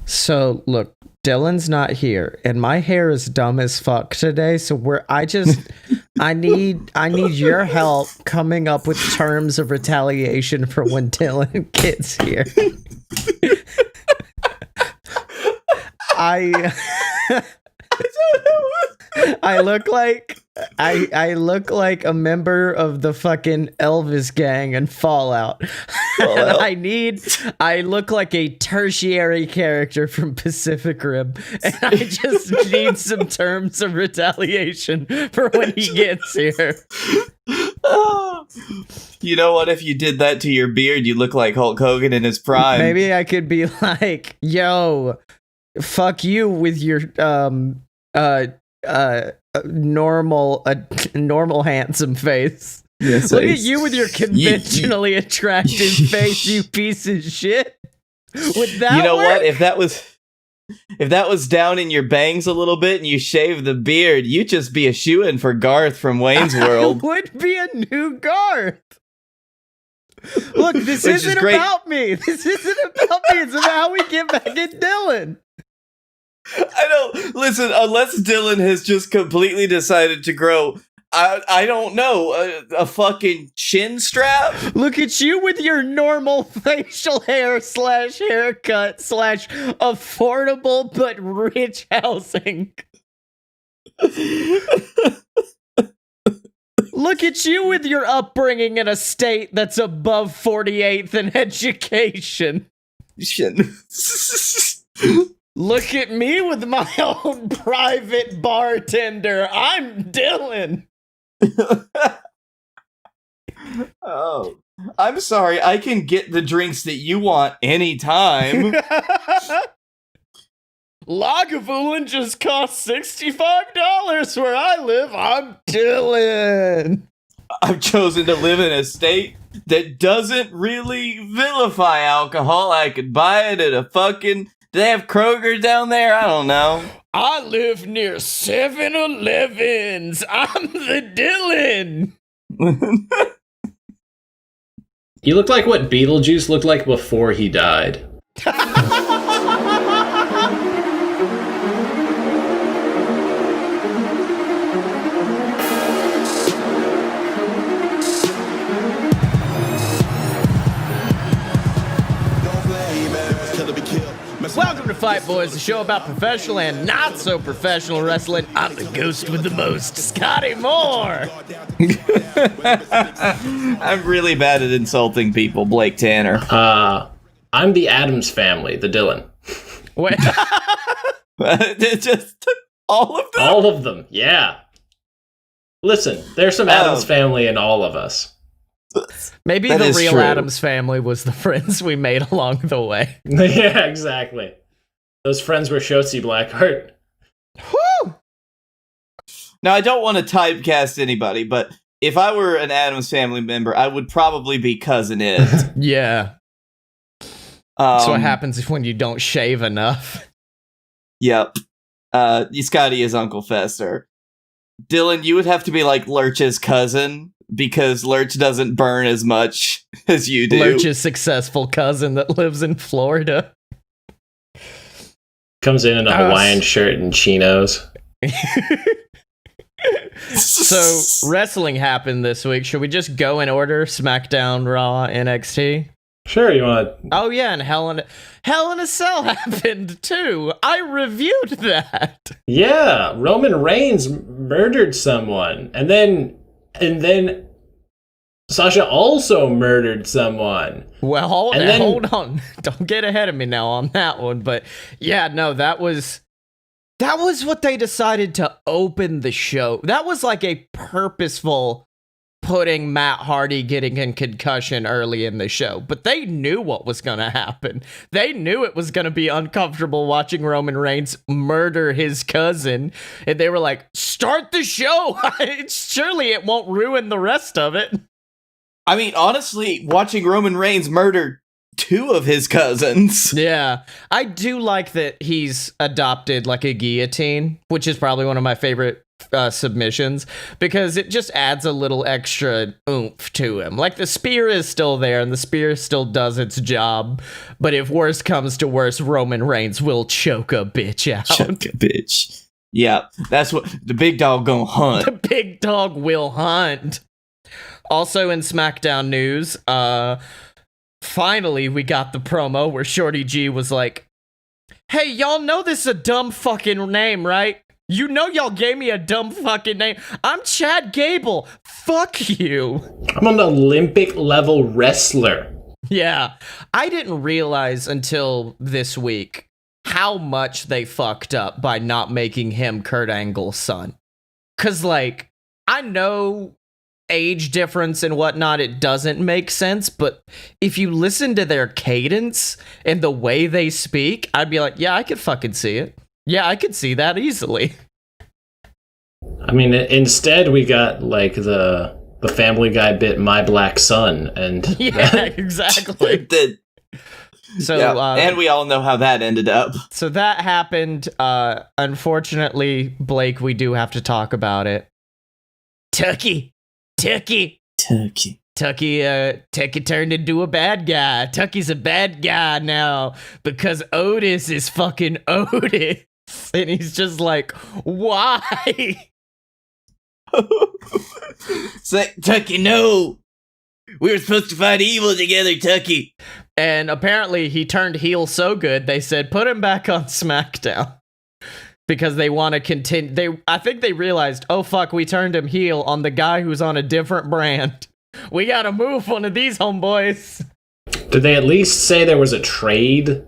So look, Dylan's not here, and my hair is dumb as fuck today. So I need your help coming up with terms of retaliation for when Dylan gets here. I look like a member of the fucking Elvis gang in Fallout. And I look like a tertiary character from Pacific Rim, and I just need some terms of retaliation for when he gets here. You know what? If you did that to your beard, you look like Hulk Hogan in his prime. Maybe I could be like, yo, fuck you with your normal handsome face. Yes, look at you with your conventionally attractive face, you piece of shit. Would that You know work? what? If that was down in your bangs a little bit and you shave the beard, you'd just be a shoo-in for Garth from Wayne's World. Would be a new Garth. Look, this isn't about me. This isn't about me. It's about how we get back at Dylan. I don't listen, unless Dylan has just completely decided to grow, I don't know, a fucking chin strap. Look at you with your normal facial hair / haircut / affordable but rich housing. Look at you with your upbringing in a state that's above 48th in education. Look at me with my own private bartender. I'm Dylan. Oh, I'm sorry. I can get the drinks that you want anytime. Lagavulin just costs $65 where I live. I'm Dylan. I've chosen to live in a state that doesn't really vilify alcohol. I could buy it at a fucking... Do they have Kroger down there? I don't know. I live near 7-Elevens. I'm the Dylan. You look like what Beetlejuice looked like before he died. Welcome to Fight Boys, the show about professional and not so professional wrestling. I'm the ghost with the most, Scottye Moore. I'm really bad at insulting people, Blake Tanner. I'm the Addams family, the Dylan. Wait. Just all of them? All of them, yeah. Listen, there's some Addams family in all of us. Maybe that the real true. Addams family was the friends we made along the way. Yeah, exactly. Those friends were Shotzi Blackheart. Whew! Now, I don't want to typecast anybody, but if I were an Addams family member, I would probably be Cousin Ed. Yeah. That's what happens when you don't shave enough. Yep. Scotty is Uncle Fester. Dylan, you would have to be like Lurch's cousin, because Lurch doesn't burn as much as you do. Lurch's successful cousin that lives in Florida. Comes in a Hawaiian shirt and chinos. So, wrestling happened this week. Should we just go in order? SmackDown, Raw, NXT? Sure, you want to... Oh, yeah, and Hell in a Cell happened, too. I reviewed that. Yeah, Roman Reigns murdered someone. And then Sasha also murdered someone. Well, hold on. Don't get ahead of me now on that one. But yeah, no, that was what they decided to open the show. That was like a purposeful putting Matt Hardy getting a concussion early in the show. But they knew what was going to happen. They knew it was going to be uncomfortable watching Roman Reigns murder his cousin. And they were like, start the show. Surely it won't ruin the rest of it. I mean, honestly, watching Roman Reigns murder two of his cousins. Yeah, I do like that he's adopted like a guillotine, which is probably one of my favorite submissions, because it just adds a little extra oomph to him. Like, the spear is still there and the spear still does its job, but if worse comes to worse, Roman Reigns will choke a bitch out. Choke a bitch. Yeah, that's what the big dog gonna hunt. The big dog will hunt. Also in SmackDown news, finally we got the promo where Shorty G was like, hey, y'all know this is a dumb fucking name, right? You know y'all gave me a dumb fucking name. I'm Chad Gable. Fuck you. I'm an Olympic level wrestler. Yeah, I didn't realize until this week how much they fucked up by not making him Kurt Angle's son. Cause like, I know age difference and whatnot, it doesn't make sense, but if you listen to their cadence and the way they speak, I'd be like, yeah, I could fucking see it. Yeah, I could see that easily. I mean, instead we got like the Family Guy bit My Black Son, and yeah, exactly. So, yeah, and we all know how that ended up. So that happened. Unfortunately, Blake, we do have to talk about it. Tucky turned into a bad guy. Tucky's a bad guy now because Otis is fucking Otis. And he's just like, why? Say, Tucky, no. We were supposed to fight evil together, Tucky. And apparently he turned heel so good, they said, put him back on SmackDown. Because they want to continue. I think they realized, oh fuck, we turned him heel on the guy who's on a different brand. We gotta move one of these homeboys. Did they at least say there was a trade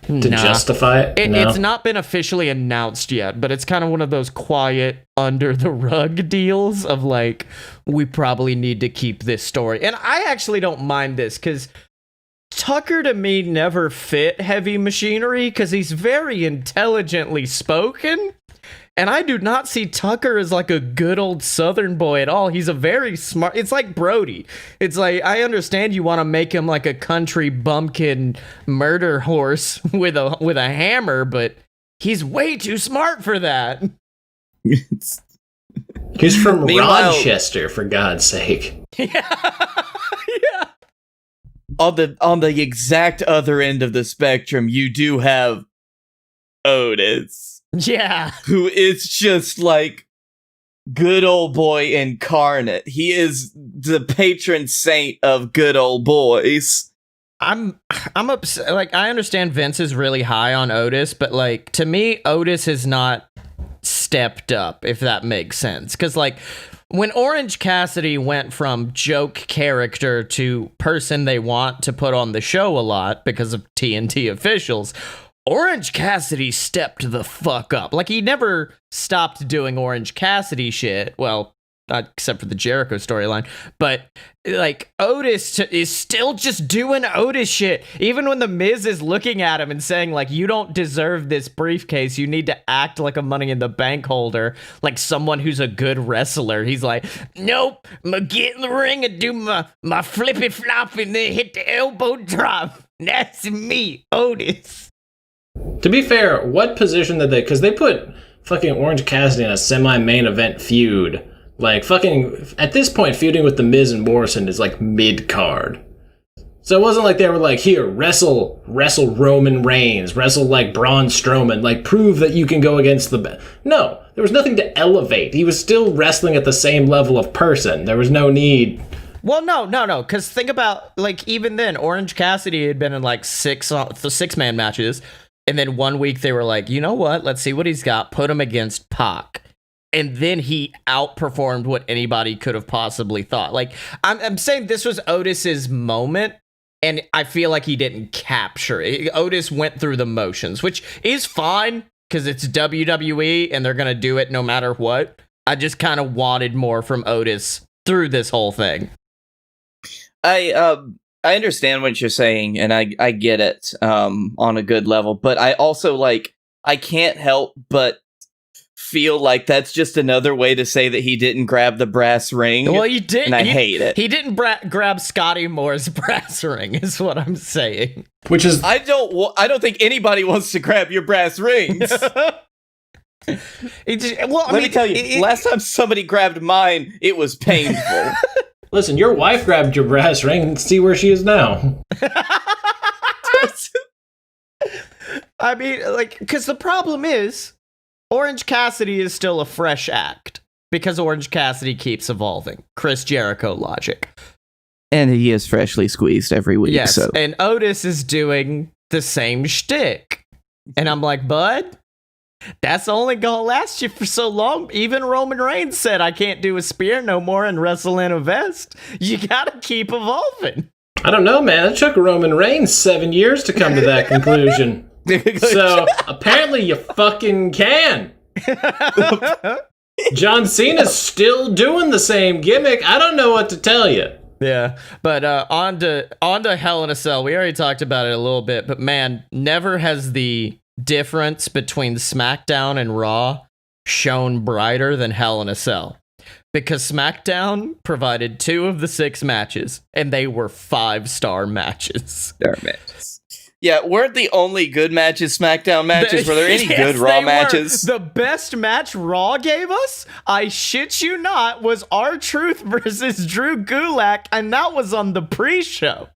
to justify it? No? It's not been officially announced yet, but it's kind of one of those quiet, under the rug deals of like, we probably need to keep this story. And I actually don't mind this, because Tucker to me never fit Heavy Machinery, because he's very intelligently spoken. And I do not see Tucker as like a good old Southern boy at all. He's a very smart. It's like Brody. It's like, I understand you want to make him like a country bumpkin murder horse with a hammer, but he's way too smart for that. He's from Rochester, for God's sake. Yeah. Yeah. On the exact other end of the spectrum, you do have Otis. Yeah. Who is just like good old boy incarnate. He is the patron saint of good old boys. I'm upset. Like, I understand Vince is really high on Otis, but like, to me, Otis has not stepped up, if that makes sense. Because like, when Orange Cassidy went from joke character to person they want to put on the show a lot because of TNT officials, Orange Cassidy stepped the fuck up. Like, he never stopped doing Orange Cassidy shit. Well, not except for the Jericho storyline. But, like, Otis is still just doing Otis shit. Even when The Miz is looking at him and saying, like, you don't deserve this briefcase. You need to act like a Money in the Bank holder. Like someone who's a good wrestler. He's like, nope, I'm gonna get in the ring and do my flippy flop and then hit the elbow drop. That's me, Otis. To be fair, what position did they... Because they put fucking Orange Cassidy in a semi-main event feud. Like, fucking... At this point, feuding with The Miz and Morrison is, like, mid-card. So it wasn't like they were like, here, wrestle Roman Reigns, wrestle, like, Braun Strowman, like, prove that you can go against the... No, there was nothing to elevate. He was still wrestling at the same level of person. There was no need... Well, no, because think about, like, even then, Orange Cassidy had been in, like, six-man matches. And then one week they were like, you know what? Let's see what he's got. Put him against Pac. And then he outperformed what anybody could have possibly thought. Like, I'm saying this was Otis's moment, and I feel like he didn't capture it. Otis went through the motions, which is fine, because it's WWE, and they're going to do it no matter what. I just kind of wanted more from Otis through this whole thing. I understand what you're saying, and I get it on a good level, but I also, like, I can't help but feel like that's just another way to say that he didn't grab the brass ring. Well, he did, and I hate it. He didn't grab Scottye Moore's brass ring, is what I'm saying. Which is... I don't think anybody wants to grab your brass rings. Let me tell you, last time somebody grabbed mine, it was painful. Listen, your wife grabbed your brass ring and see where she is now. I mean, like, because the problem is, Orange Cassidy is still a fresh act. Because Orange Cassidy keeps evolving. Chris Jericho logic. And he is freshly squeezed every week. Yes, so. and Otis is doing the same shtick. And I'm like, bud, that's only gonna last you for so long. Even Roman Reigns said, I can't do a spear no more and wrestle in a vest. You gotta keep evolving. I don't know, man. It took Roman Reigns 7 years to come to that conclusion. So, apparently you fucking can. John Cena's still doing the same gimmick. I don't know what to tell you. Yeah, but on to Hell in a Cell. We already talked about it a little bit, but man, never has the difference between SmackDown and Raw shone brighter than Hell in a Cell. Because SmackDown provided 2 of the 6 matches, and they were 5-star matches. Yeah, weren't the only good matches SmackDown matches? Were there any good Raw matches? The best match Raw gave us, I shit you not, was R-Truth versus Drew Gulak, and that was on the pre-show.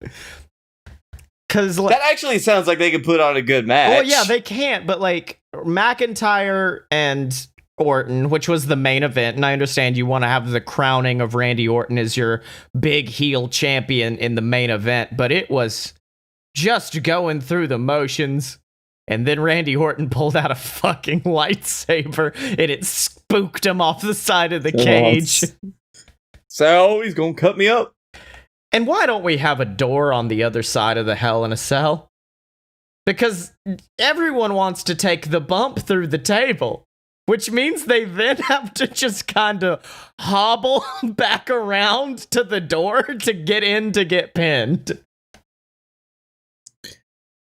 That actually sounds like they could put on a good match. Well, yeah, they can't, but like McIntyre and Orton, which was the main event, and I understand you want to have the crowning of Randy Orton as your big heel champion in the main event, but it was just going through the motions, and then Randy Orton pulled out a fucking lightsaber, and it spooked him off the side of the cage. So he's gonna cut me up. And why don't we have a door on the other side of the Hell in a Cell? Because everyone wants to take the bump through the table, which means they then have to just kind of hobble back around to the door to get in to get pinned.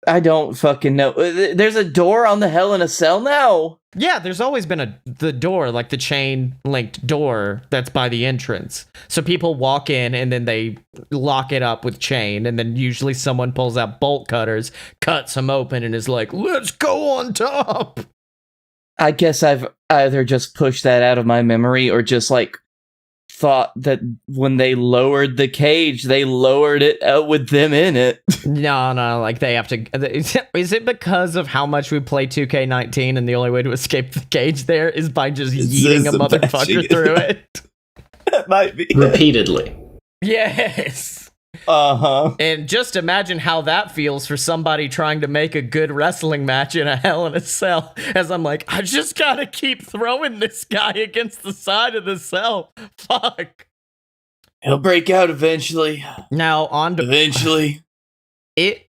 I don't fucking know. There's a door on the Hell in a Cell now? Yeah, there's always been the door, like the chain-linked door that's by the entrance. So people walk in, and then they lock it up with chain, and then usually someone pulls out bolt cutters, cuts them open, and is like, let's go on top! I guess I've either just pushed that out of my memory, or just, like, thought that when they lowered the cage, they lowered it with them in it. No, like they have to. Is it because of how much we play 2K19 and the only way to escape the cage there is by just yeeting a motherfucker through it? That might be. Repeatedly. Yes. Uh-huh. And just imagine how that feels for somebody trying to make a good wrestling match in a Hell in a Cell. As I'm like, I just gotta keep throwing this guy against the side of the cell. Fuck. He'll break out eventually. Now, on to... Eventually. It...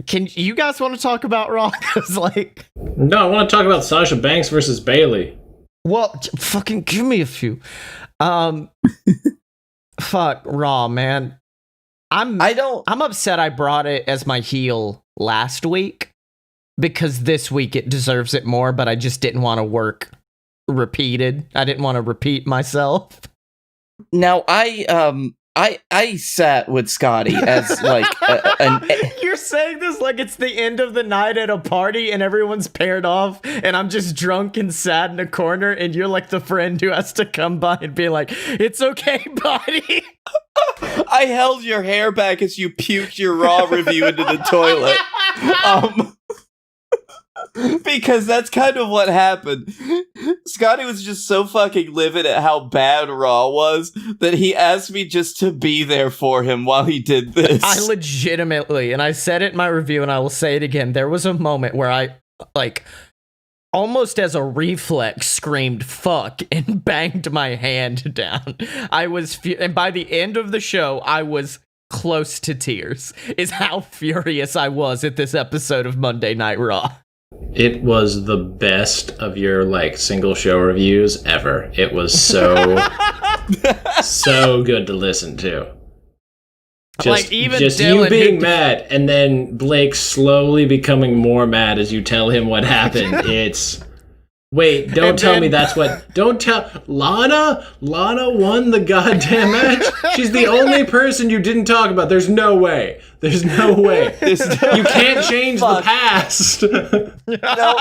Can you guys want to talk about Raw? Because, like... No, I want to talk about Sasha Banks versus Bayley. Well, fucking give me a few. Fuck Raw, man. I'm upset I brought it as my heel last week because this week it deserves it more, but I just didn't want to work repeated. I didn't want to repeat myself. Now I sat with Scottye as like You're saying this like it's the end of the night at a party and everyone's paired off and I'm just drunk and sad in a corner and you're like the friend who has to come by and be like, it's okay, buddy. I held your hair back as you puked your Raw review into the toilet. Because that's kind of what happened. Scottye was just so fucking livid at how bad Raw was that he asked me just to be there for him while he did this. I legitimately, and I said it in my review and I will say it again, there was a moment where I, like, almost as a reflex screamed fuck and banged my hand down. And by the end of the show, I was close to tears, is how furious I was at this episode of Monday Night Raw. It was the best of your like single show reviews ever. It was so so good to listen to. Just Dylan, you being mad and then Blake slowly becoming more mad as you tell him what happened. It's Wait, don't tell me that's what... Don't tell... Lana won the goddamn match? She's the only person you didn't talk about. There's no way. There's no way. You can't change the past. No.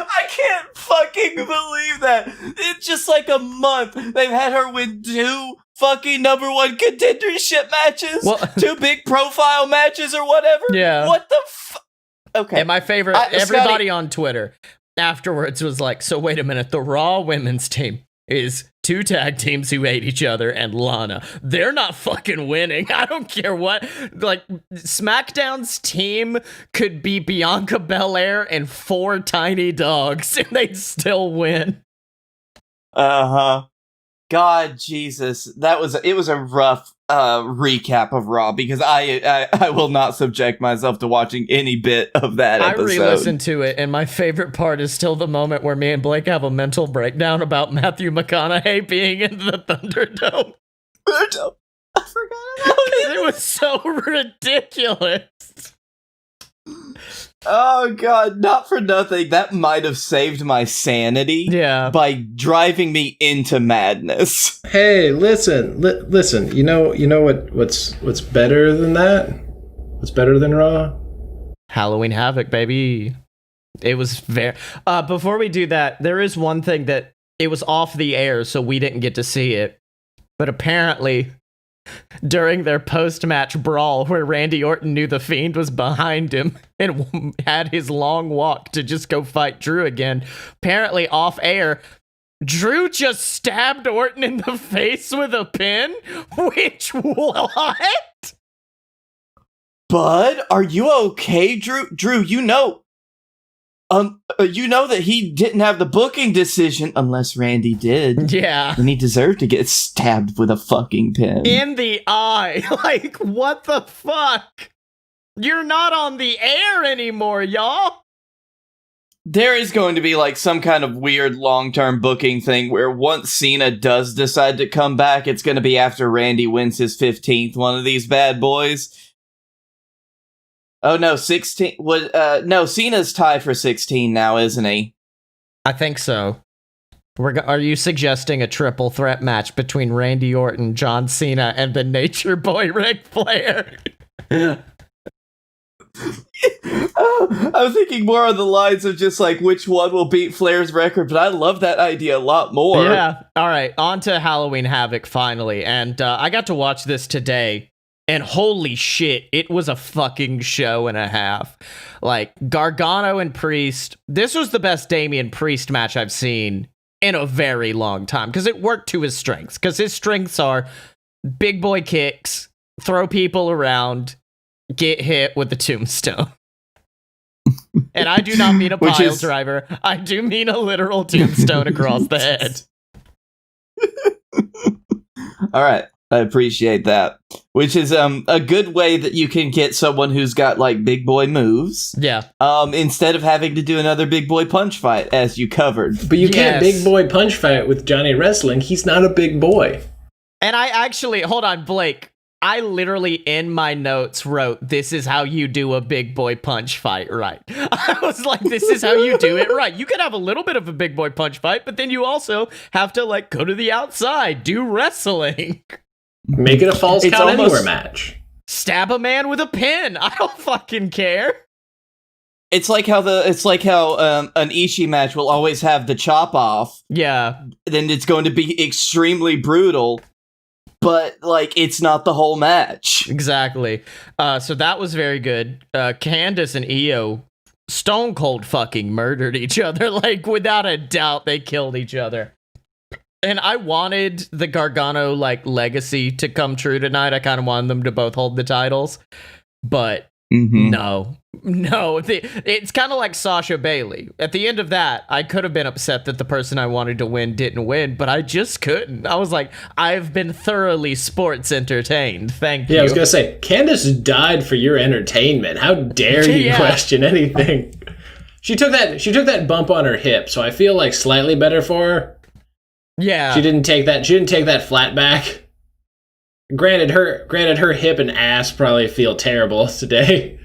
I can't fucking believe that. It's just like a month. They've had her win 2 fucking number 1 contendership matches. Well, 2 big profile matches or whatever. Yeah. What the fuck? Okay. And my favorite, everybody on Twitter afterwards was like, so wait a minute, the Raw women's team is 2 tag teams who hate each other and Lana. They're not fucking winning. I don't care what. Like, SmackDown's team could be Bianca Belair and 4 tiny dogs and they'd still win. Uh-huh. God, Jesus. It was a rough recap of Raw because I will not subject myself to watching any bit of that episode. I re-listened to it, and my favorite part is still the moment where me and Blake have a mental breakdown about Matthew McConaughey being in the Thunderdome. I forgot about it. It was so ridiculous. Oh god, not for nothing. That might have saved my sanity. Yeah. By driving me into madness. Hey, listen. You know what's better than that? What's better than Raw? Halloween Havoc, baby. It was very... before we do that, there is one thing that it was off the air, so we didn't get to see it. But apparently, during their post-match brawl, where Randy Orton knew The Fiend was behind him and had his long walk to just go fight Drew again, apparently off air, Drew just stabbed Orton in the face with a pin? Which, what? Bud, are you okay, Drew? Drew, you know that he didn't have the booking decision unless Randy did. Yeah. And he deserved to get stabbed with a fucking pin. In the eye. Like, what the fuck? You're not on the air anymore, y'all. There is going to be like some kind of weird long-term booking thing where once Cena does decide to come back, it's going to be after Randy wins his 15th one of these bad boys. Oh no, 16 was no, Cena's tied for 16 now, isn't he? I think so. Are you suggesting a triple threat match between Randy Orton, John Cena, and the Nature Boy Ric Flair? I'm thinking more on the lines of just like which one will beat Flair's record, but I love that idea a lot more. Yeah. All right, on to Halloween Havoc finally, and I got to watch this today. And holy shit, it was a fucking show and a half. Like, Gargano and Priest, this was the best Damian Priest match I've seen in a very long time. Because it worked to his strengths. Because his strengths are big boy kicks, throw people around, get hit with the tombstone. And I do not mean a pile driver. I do mean a literal tombstone across the head. All right. I appreciate that. Which is a good way that you can get someone who's got like big boy moves. Yeah. Instead of having to do another big boy punch fight, as you covered. But you can't big boy punch fight with Johnny Wrestling. He's not a big boy. And I actually, hold on, Blake. I literally in my notes wrote, "This is how you do a big boy punch fight right." I was like, this is how you do it right. You can have a little bit of a big boy punch fight, but then you also have to like go to the outside, do wrestling. Make it a falls count anywhere match. Stab a man with a pin. I don't fucking care. It's like how an Ishii match will always have the chop off. Yeah. Then it's going to be extremely brutal, but like it's not the whole match. Exactly. So that was very good. Candice and Io stone cold fucking murdered each other. Like without a doubt, they killed each other. And I wanted the Gargano like legacy to come true tonight. I kind of wanted them to both hold the titles, but no, it's kind of like Sasha Bailey. At the end of that, I could have been upset that the person I wanted to win didn't win, but I just couldn't. I was like, I've been thoroughly sports entertained. Thank you. Yeah, I was gonna say, Candice died for your entertainment. How dare you question anything? She took that bump on her hip, so I feel like slightly better for her. Yeah. She didn't take that flat back. Granted her hip and ass probably feel terrible today.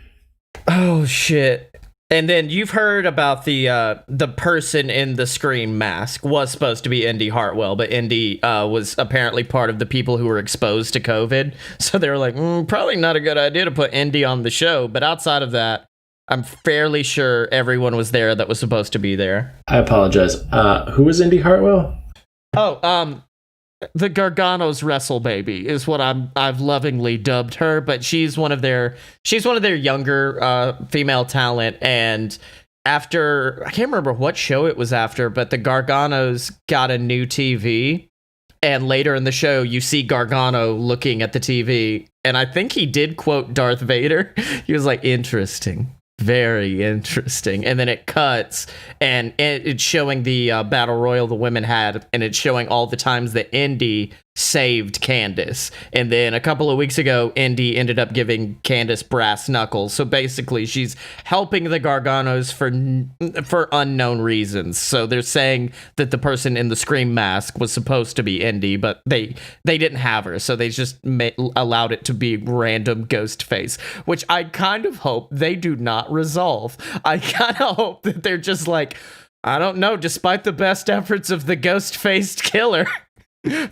Oh shit. And then you've heard about the person in the Scream mask was supposed to be Indy Hartwell, but Indy was apparently part of the people who were exposed to COVID. So they were like, probably not a good idea to put Indy on the show. But outside of that, I'm fairly sure everyone was there that was supposed to be there. I apologize. Who was Indy Hartwell? Oh, the Gargano's wrestle baby is what I've lovingly dubbed her, but she's one of their younger female talent. And after, I can't remember what show it was after, but the Garganos got a new TV, and later in the show you see Gargano looking at the TV, and I think he did quote Darth Vader. He was like, interesting. Very interesting. And then it cuts, and it's showing the battle royal the women had, and it's showing all the times that Indy saved Candace. And then a couple of weeks ago, Indy ended up giving Candace brass knuckles. So basically, she's helping the Garganos for unknown reasons. So they're saying that the person in the Scream mask was supposed to be Indy, but they didn't have her, so they just allowed it to be random ghost face, which I kind of hope they do not resolve. I kind of hope that they're just like, I don't know, despite the best efforts of the ghost-faced killer,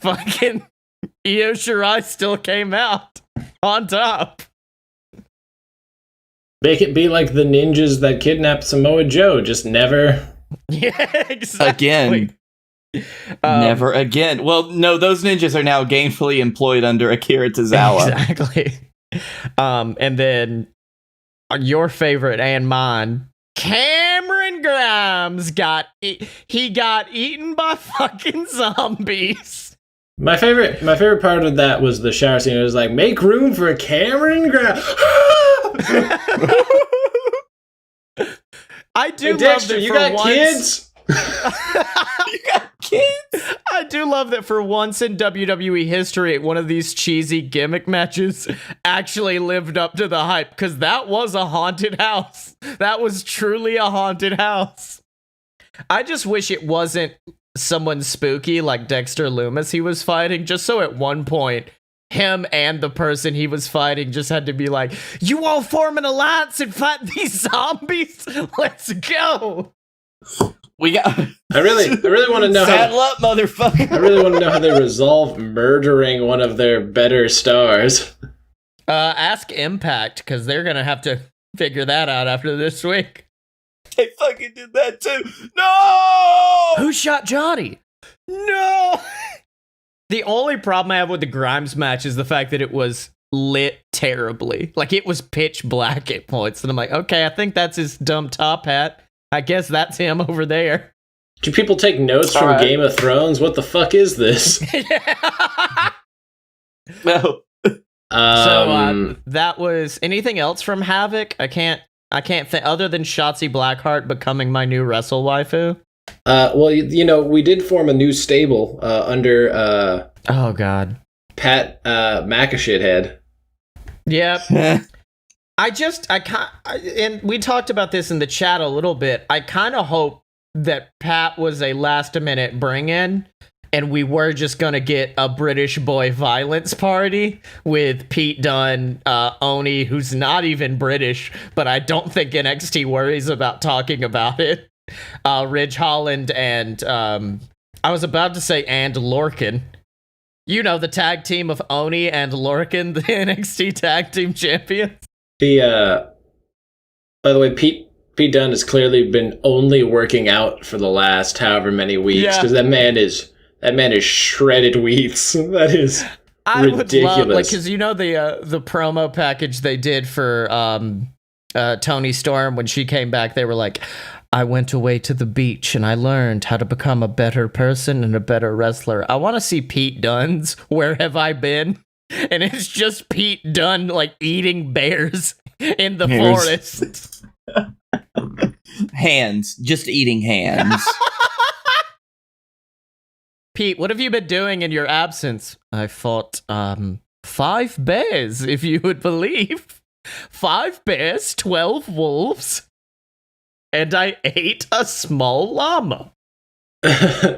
fucking Io Shirai still came out on top. Make it be like the ninjas that kidnapped Samoa Joe. Just never. Yeah, exactly. Again. Never again. Well, no, those ninjas are now gainfully employed under Akira Tozawa. Exactly. And then your favorite and mine, Cameron Grimes got eaten by fucking zombies. My favorite part of that was the shower scene. It was like, make room for Cameron Grimes. I do hey, love Dexter, that you for got once, kids? You got kids? I do love that for once in WWE history, one of these cheesy gimmick matches actually lived up to the hype, because that was a haunted house. That was truly a haunted house. I just wish it wasn't someone spooky like Dexter Loomis he was fighting, just so at one point him and the person he was fighting just had to be like, you all form an alliance and fight these zombies? Let's go. We got. I really want to know Saddle up, motherfucker. I really want to know how they resolve murdering one of their better stars. Ask Impact, because they're gonna have to figure that out after this week. They fucking did that too. No! Who shot Johnny? No! The only problem I have with the Grimes match is the fact that it was lit terribly. Like, it was pitch black at points. And I'm like, okay, I think that's his dumb top hat. I guess that's him over there. Do people take notes from Game of Thrones? What the fuck is this? No. So that was anything else from Havoc? I can't think, other than Shotzi Blackheart becoming my new wrestle waifu. Well, you know, we did form a new stable under oh god, Pat McAshithead. Yep. And we talked about this in the chat a little bit. I kind of hope that Pat was a last-minute bring-in, and we were just gonna get a British boy violence party with Pete Dunne, Oni, who's not even British, but I don't think NXT worries about talking about it. Ridge Holland and I was about to say and Lorcan. You know, the tag team of Oni and Lorcan, the NXT tag team champions. By the way, Pete Dunne has clearly been only working out for the last however many weeks, because that man is shredded wheats. That is ridiculous. Would love, like, because you know the promo package they did for Toni Storm when she came back, they were like, I went away to the beach and I learned how to become a better person and a better wrestler. I want to see Pete Dunne's Where Have I Been? And it's just Pete Dunne, like, eating bears in the forest. Hands. Just eating hands. Pete, what have you been doing in your absence? I fought 5 bears, if you would believe. 5 bears, 12 wolves, and I ate a small llama.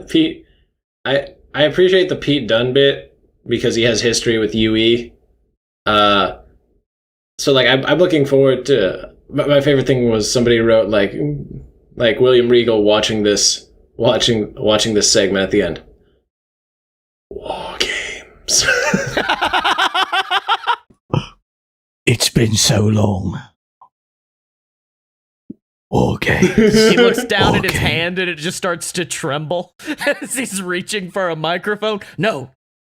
Pete, I appreciate the Pete Dunne bit because he has history with UE. So like I'm looking forward to my favorite thing was somebody wrote like William Regal watching this segment at the end. War games. It's been so long. Okay. He looks down at his hand and it just starts to tremble as he's reaching for a microphone. No,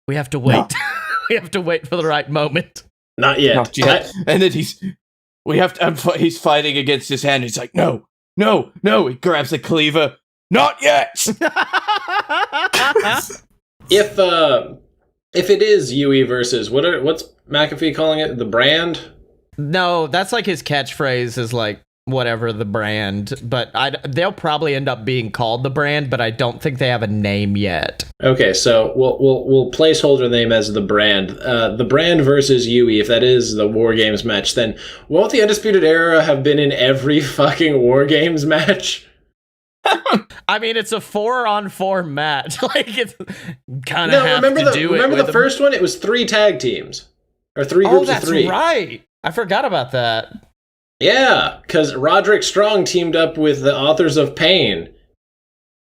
we have to wait. No. We have to wait for the right moment. Not yet. Not yet. And then he's fighting against his hand. He's like, no. He grabs the cleaver. Not yet. If it is Yui versus what's McAfee calling it? The brand? No, that's like his catchphrase is like whatever the brand, but they'll probably end up being called the brand, but I don't think they have a name yet. Okay, so we'll placeholder name as the brand. The brand versus Yui, if that is the War Games match, then won't the Undisputed Era have been in every fucking War Games match? I mean, it's a 4-on-4 match. Like, it's kind of remember the first one? It was 3 tag teams. Or 3 groups of 3. Oh, that's right. I forgot about that. Yeah, because Roderick Strong teamed up with the Authors of Pain.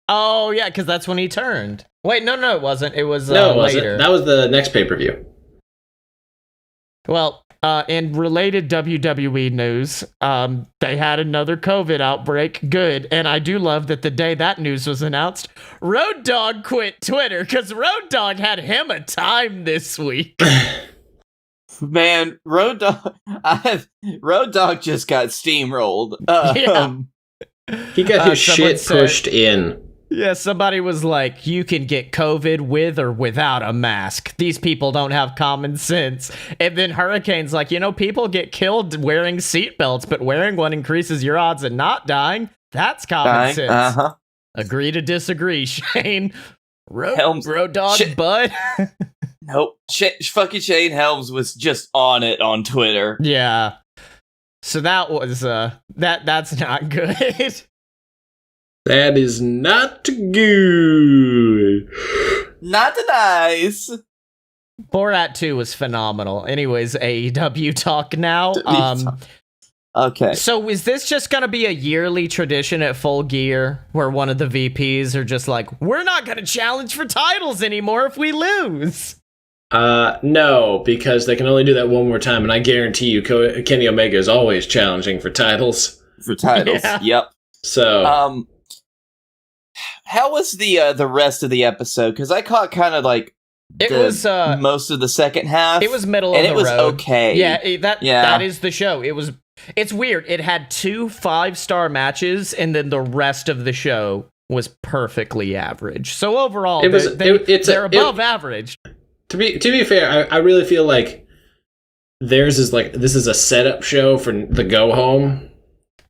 Oh, yeah, because that's when he turned. Wait, no, it wasn't. It was no, it later. Wasn't. That was the next pay-per-view. Well, in related WWE news, they had another COVID outbreak. Good. And I do love that the day that news was announced, Road Dogg quit Twitter because Road Dogg had him a time this week. Man, Road Dogg just got steamrolled. He got his shit pushed in. Yeah, somebody was like, you can get COVID with or without a mask. These people don't have common sense. And then Hurricane's like, people get killed wearing seatbelts, but wearing one increases your odds of not dying. That's common sense. Uh-huh. Agree to disagree, Shane. Road Dogg, bud. Nope. Fucking Shane Helms was just on it on Twitter. Yeah. So that was, that's not good. That is not good. Not nice. Borat 2 was phenomenal. Anyways, AEW talk now. Okay. So is this just going to be a yearly tradition at Full Gear where one of the VPs are just like, we're not going to challenge for titles anymore if we lose? No, because they can only do that one more time, and I guarantee you Kenny Omega is always challenging for titles. Yeah. Yep. So, how was the rest of the episode? Because I caught kind of like it was most of the second half. It was middle of the road. And it was okay. Yeah, that is the show. It's weird. It had 2 5-star matches, and then the rest of the show was perfectly average. So overall, they're above average. To be fair, I really feel like theirs is like, this is a setup show for the go home.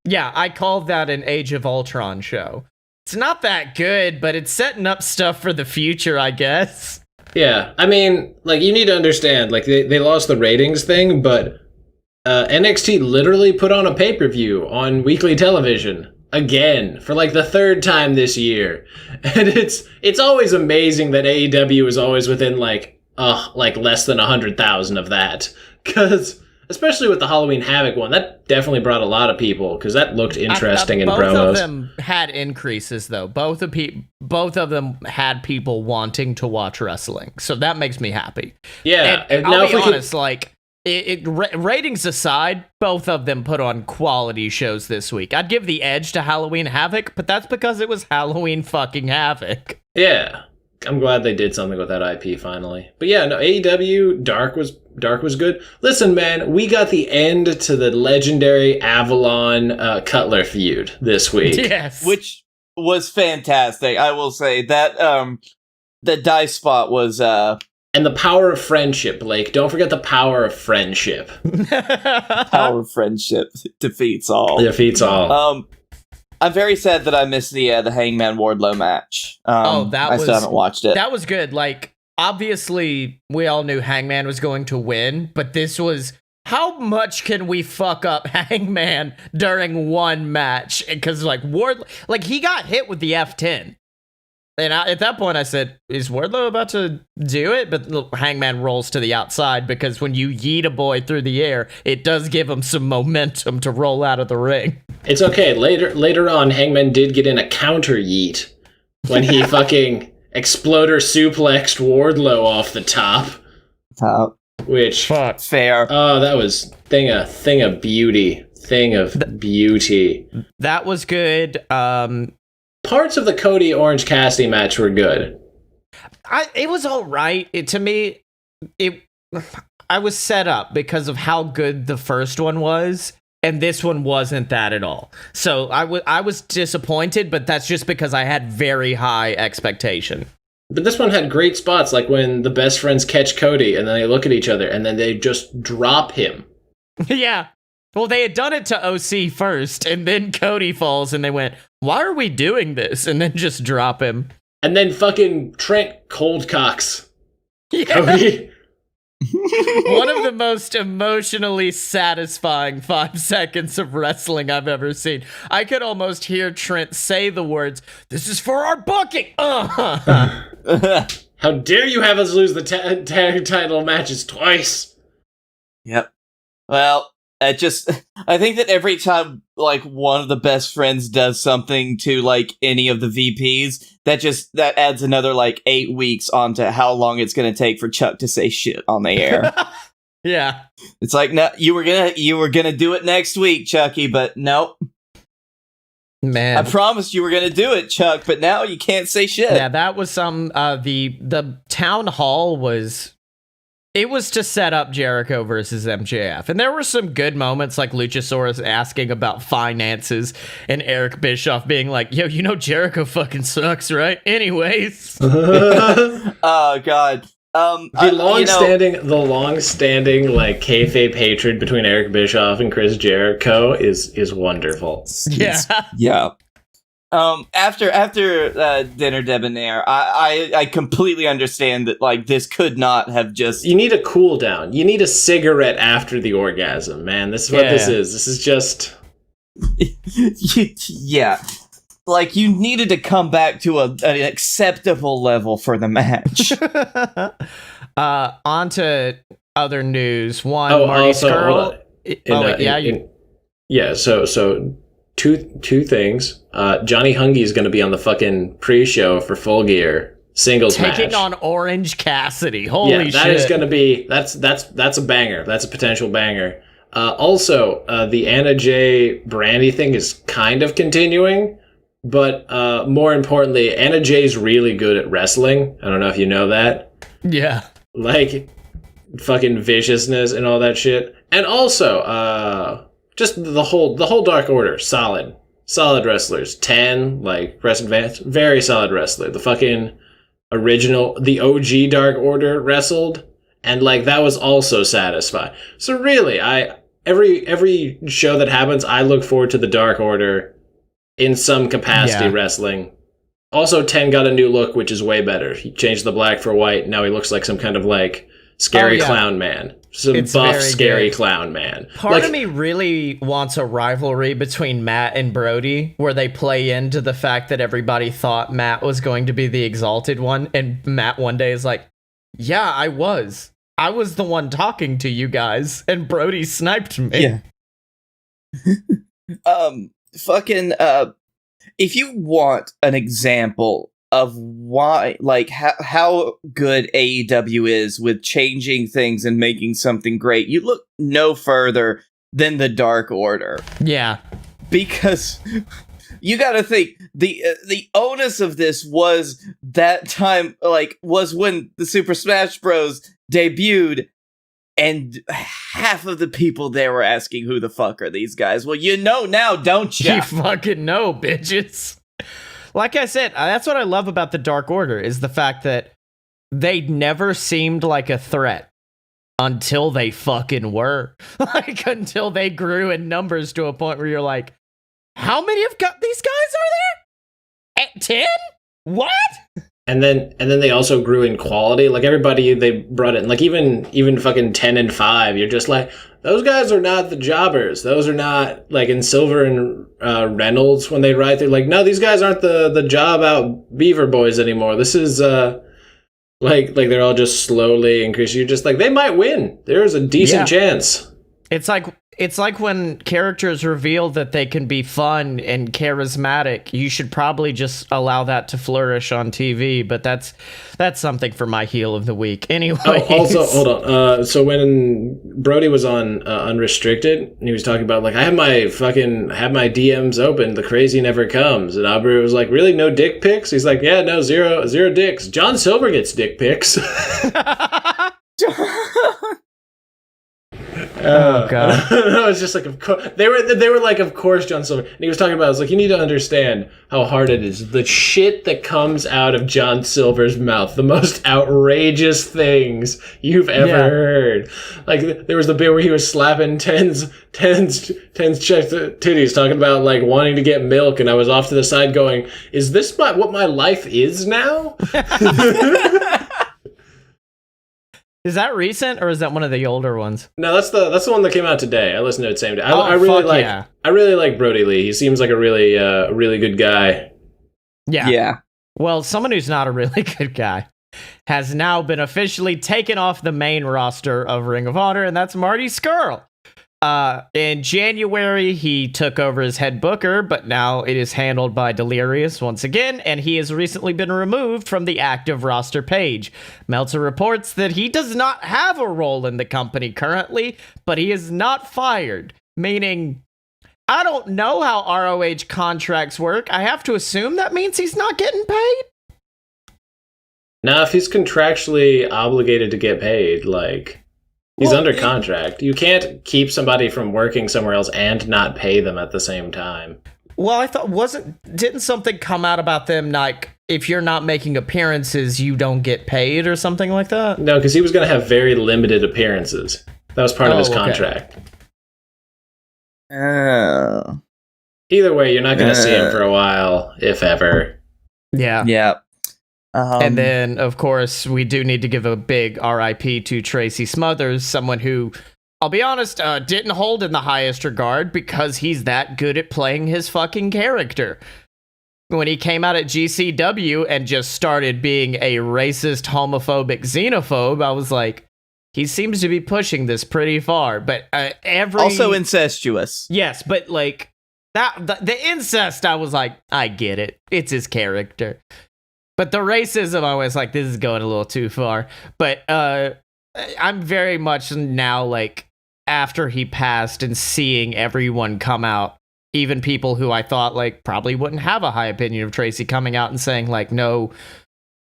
Yeah, I called that an Age of Ultron show. It's not that good, but it's setting up stuff for the future, I guess. Yeah, I mean, like, you need to understand, like, they lost the ratings thing, but NXT literally put on a pay-per-view on weekly television again for like the 3rd time this year. And it's always amazing that AEW is always within like less than 100,000 of that, because especially with the Halloween Havoc one, that definitely brought a lot of people, because that looked interesting in promos. Both of them had increases, though. Both of them had people wanting to watch wrestling, so that makes me happy. Yeah, and I'll be honest, ratings aside, both of them put on quality shows this week. I'd give the edge to Halloween Havoc, but that's because it was Halloween fucking Havoc. Yeah. I'm glad they did something with that IP finally. But yeah, no, AEW, Dark was good. Listen, man, we got the end to the legendary Avalon Cutler feud this week. Yes. Which was fantastic. I will say that the dice spot was and the power of friendship, Blake. Don't forget the power of friendship. Power of friendship defeats all. Defeats all. I'm very sad that I missed the Hangman Wardlow match. I still haven't watched it. That was good. Like, obviously, we all knew Hangman was going to win, but this was, how much can we fuck up Hangman during one match? Because he got hit with the F10. And at that point, I said, is Wardlow about to do it? But look, Hangman rolls to the outside because when you yeet a boy through the air, it does give him some momentum to roll out of the ring. It's okay. Later on, Hangman did get in a counter yeet when he fucking exploder suplexed Wardlow off the top. Which, Fuck. Fair. Oh, that was thing of beauty. Thing of beauty. That was good. Parts of the Cody Orange Cassidy match were good. It was all right. To me, I was set up because of how good the first one was, and this one wasn't that at all. So I was disappointed, but that's just because I had very high expectation. But this one had great spots, like when the best friends catch Cody, and then they look at each other, and then they just drop him. Yeah. Well, they had done it to OC first, and then Cody falls, and they went, why are we doing this? And then just drop him. And then fucking Trent cold cocks Yeah. Cody. One of the most emotionally satisfying 5 seconds of wrestling I've ever seen. I could almost hear Trent say the words, "This is for our booking." How dare you have us lose the tag title matches twice? Yep. Well, I think that every time, like, one of the best friends does something to, like, any of the VPs, that adds another, like, 8 weeks onto how long it's going to take for Chuck to say shit on the air. Yeah. It's like, no, you were gonna do it next week, Chucky, but nope. Man. I promised you were gonna do it, Chuck, but now you can't say shit. Yeah, that was the town hall was... It was to set up Jericho versus MJF. And there were some good moments, like Luchasaurus asking about finances and Eric Bischoff being like, yo, you know Jericho fucking sucks, right? Anyways. Oh, God. The long-standing like kayfabe hatred between Eric Bischoff and Chris Jericho is wonderful. Yeah. Yeah. After dinner debonair, I completely understand that, like, this could not have just... You need a cool down. You need a cigarette after the orgasm, man. This is what this is. This is just... Yeah. Like, you needed to come back to an acceptable level for the match. On to other news. One, Marty Scurll... So two things. Johnny Hungy is going to be on the fucking pre-show for Full Gear singles match. Taking on Orange Cassidy. Holy shit. That is going to be... That's a banger. That's a potential banger. Also, the Anna Jay Brandy thing is kind of continuing, but more importantly, Anna Jay's really good at wrestling. I don't know if you know that. Yeah. Like, fucking viciousness and all that shit. And also, just the whole Dark Order, solid wrestlers. 10, like, Press Advance, very solid wrestler. The fucking original, the OG Dark Order wrestled, and, like, that was also satisfying. So really, every show that happens, I look forward to the Dark Order in some capacity wrestling. Also, 10 got a new look, which is way better. He changed the black for white. Now he looks like some kind of, like, scary clown man. It's buff, scary clown man. Part of me really wants a rivalry between Matt and Brody, where they play into the fact that everybody thought Matt was going to be the exalted one, and Matt one day is like, yeah, I was the one talking to you guys, and Brody sniped me. Yeah. If you want an example of why, like, how good AEW is with changing things and making something great, you look no further than the Dark Order. Yeah. Because you gotta think, the onus of this was that time, like, was when the Super Smash Bros. Debuted, and half of the people there were asking, who the fuck are these guys? Well, you know now, don't you? You fucking know, bitches. Like I said, that's what I love about the Dark Order, is the fact that they never seemed like a threat until they fucking were. Like, until they grew in numbers to a point where you're like, how many of these guys are there? At 10? What? And then they also grew in quality. Like everybody they brought in, like even fucking 10 and 5, you're just like, those guys are not the jobbers. Those are not like in Silver and Reynolds when they write, they're like, no, these guys aren't the job out Beaver Boys anymore. This is like they're all just slowly increasing. You're just like, they might win. There's a decent chance. It's like when characters reveal that they can be fun and charismatic, you should probably just allow that to flourish on TV, but that's something for my heel of the week. Anyway. Oh, also, hold on. So when Brody was on Unrestricted, and he was talking about, like, I have my DMs open, the crazy never comes. And Aubrey was like, really, no dick pics? He's like, yeah, no, zero dicks. John Silver gets dick pics. Oh god! I was just like, of course they were like, of course, John Silver. And he was talking about, I was like, you need to understand how hard it is. The shit that comes out of John Silver's mouth, the most outrageous things you've ever heard. Like there was the bit where he was slapping Ten's chest titties, talking about like wanting to get milk, and I was off to the side going, "Is this what my life is now?" Is that recent or is that one of the older ones? No, that's the one that came out today. I listened to it same day. I really like Brody Lee. He seems like a really good guy. Yeah. Well, someone who's not a really good guy has now been officially taken off the main roster of Ring of Honor, and that's Marty Scurll. In January, he took over as head booker, but now it is handled by Delirious once again, and he has recently been removed from the active roster page. Meltzer reports that he does not have a role in the company currently, but he is not fired, meaning I don't know how ROH contracts work. I have to assume that means he's not getting paid? Now, if he's contractually obligated to get paid, like... He's under contract. You can't keep somebody from working somewhere else and not pay them at the same time. Well, I thought, didn't something come out about them, like, if you're not making appearances, you don't get paid or something like that? No, because he was going to have very limited appearances. That was part of his contract. Oh. Either way, you're not going to see him for a while, if ever. Yeah. Yeah. And then, of course, we do need to give a big RIP to Tracy Smothers, someone who, I'll be honest, didn't hold in the highest regard because he's that good at playing his fucking character. When he came out at GCW and just started being a racist, homophobic, xenophobe, I was like, he seems to be pushing this pretty far. But also incestuous. Yes, but like the incest, I was like, I get it. It's his character. But the racism, I was like, this is going a little too far. But I'm very much now, like, after he passed and seeing everyone come out, even people who I thought, like, probably wouldn't have a high opinion of Tracy coming out and saying, like, no,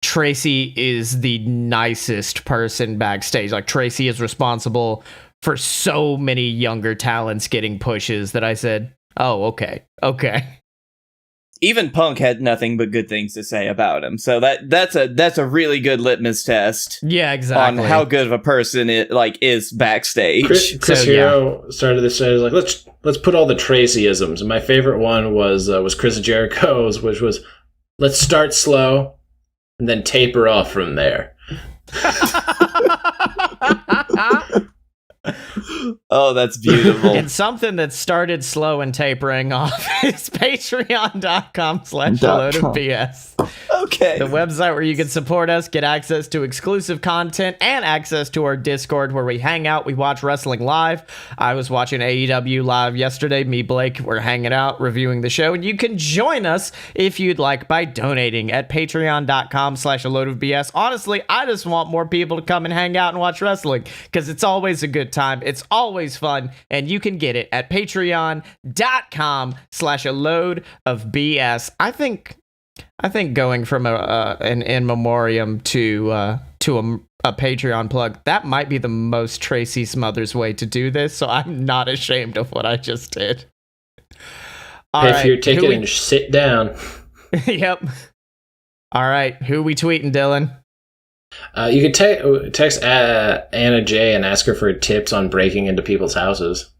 Tracy is the nicest person backstage. Like, Tracy is responsible for so many younger talents getting pushes that I said, oh, okay. Even Punk had nothing but good things to say about him, so that's a really good litmus test. Yeah, exactly. On how good of a person it is backstage. Chris Hero started this show like, let's put all the Tracyisms. And my favorite one was Chris Jericho's, which was, let's start slow and then taper off from there. Oh, that's beautiful. And something that started slow and tapering off is patreon.com/loadofbs. Okay. The website where you can support us, get access to exclusive content, and access to our Discord where we hang out, we watch wrestling live. I was watching AEW live yesterday. Me, Blake, we're hanging out, reviewing the show. And you can join us if you'd like by donating at patreon.com/loadofbs. Honestly, I just want more people to come and hang out and watch wrestling because it's always a good time. It's always fun, and you can get it at patreon.com/loadofbs. I think going from an in memoriam to a Patreon plug, that might be the most Tracy Smothers way to do this, so I'm not ashamed of what I just did. Pay for your ticket and sit down. Yep. All right, who we tweeting, Dylan? You could text Anna J and ask her for tips on breaking into people's houses.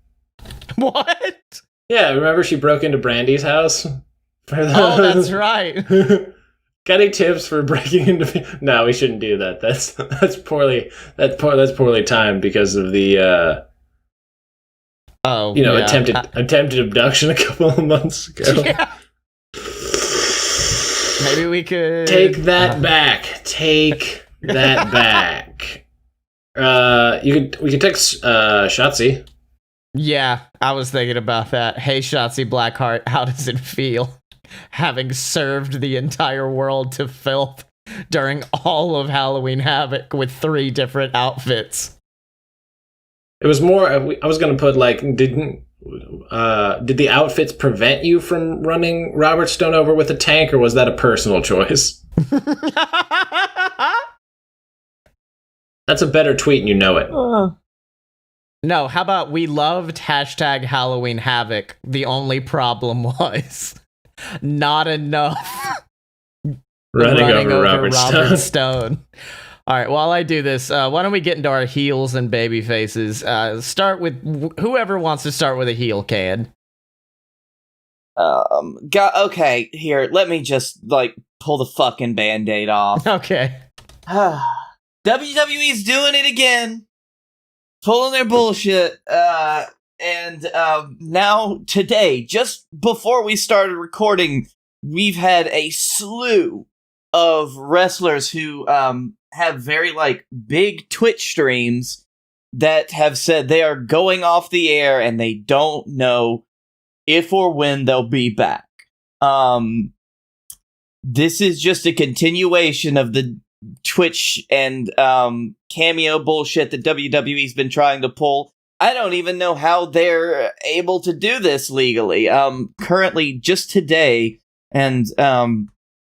What? Yeah, remember she broke into Brandy's house? Oh, that's right. Got any tips for breaking into? No, we shouldn't do that. That's poorly timed because of the attempted abduction a couple of months ago. Yeah. Maybe we could take that back. Take that back. We could text Shotzi. Yeah, I was thinking about that. Hey, Shotzi Blackheart, how does it feel having served the entire world to filth during all of Halloween Havoc with 3 different outfits? It was more. I was gonna put like, did the outfits prevent you from running Robert Stone over with a tank, or was that a personal choice? That's a better tweet, and you know it. No, how about we loved hashtag Halloween Havoc. The only problem was not enough running over Robert Stone. All right, while I do this, why don't we get into our heels and baby faces? Start with whoever wants to start with a heel can. Okay, here, let me just, pull the fucking Band-Aid off. Okay. WWE's doing it again. Pulling their bullshit. And now, today, just before we started recording, we've had a slew of wrestlers who, have very, big Twitch streams that have said they are going off the air and they don't know if or when they'll be back. This is just a continuation of the Twitch and cameo bullshit that WWE's been trying to pull. I don't even know how they're able to do this legally. Currently, just today, and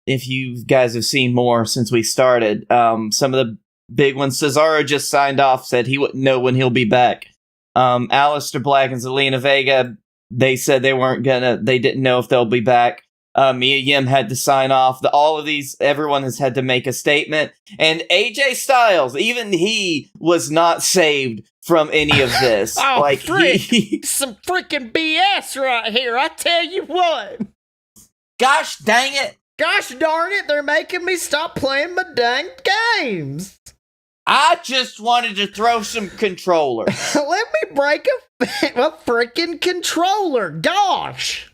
if you guys have seen more since we started, some of the big ones, Cesaro just signed off, said he wouldn't know when he'll be back. Aleister Black and Zelina Vega, they said they didn't know if they'll be back. Mia Yim had to sign off. All of these, everyone has had to make a statement. And AJ Styles, even he was not saved from any of this. Some freaking BS right here, I tell you what. Gosh dang it. Gosh darn it, they're making me stop playing my dang games. I just wanted to throw some controllers. Let me break a freaking controller. Gosh.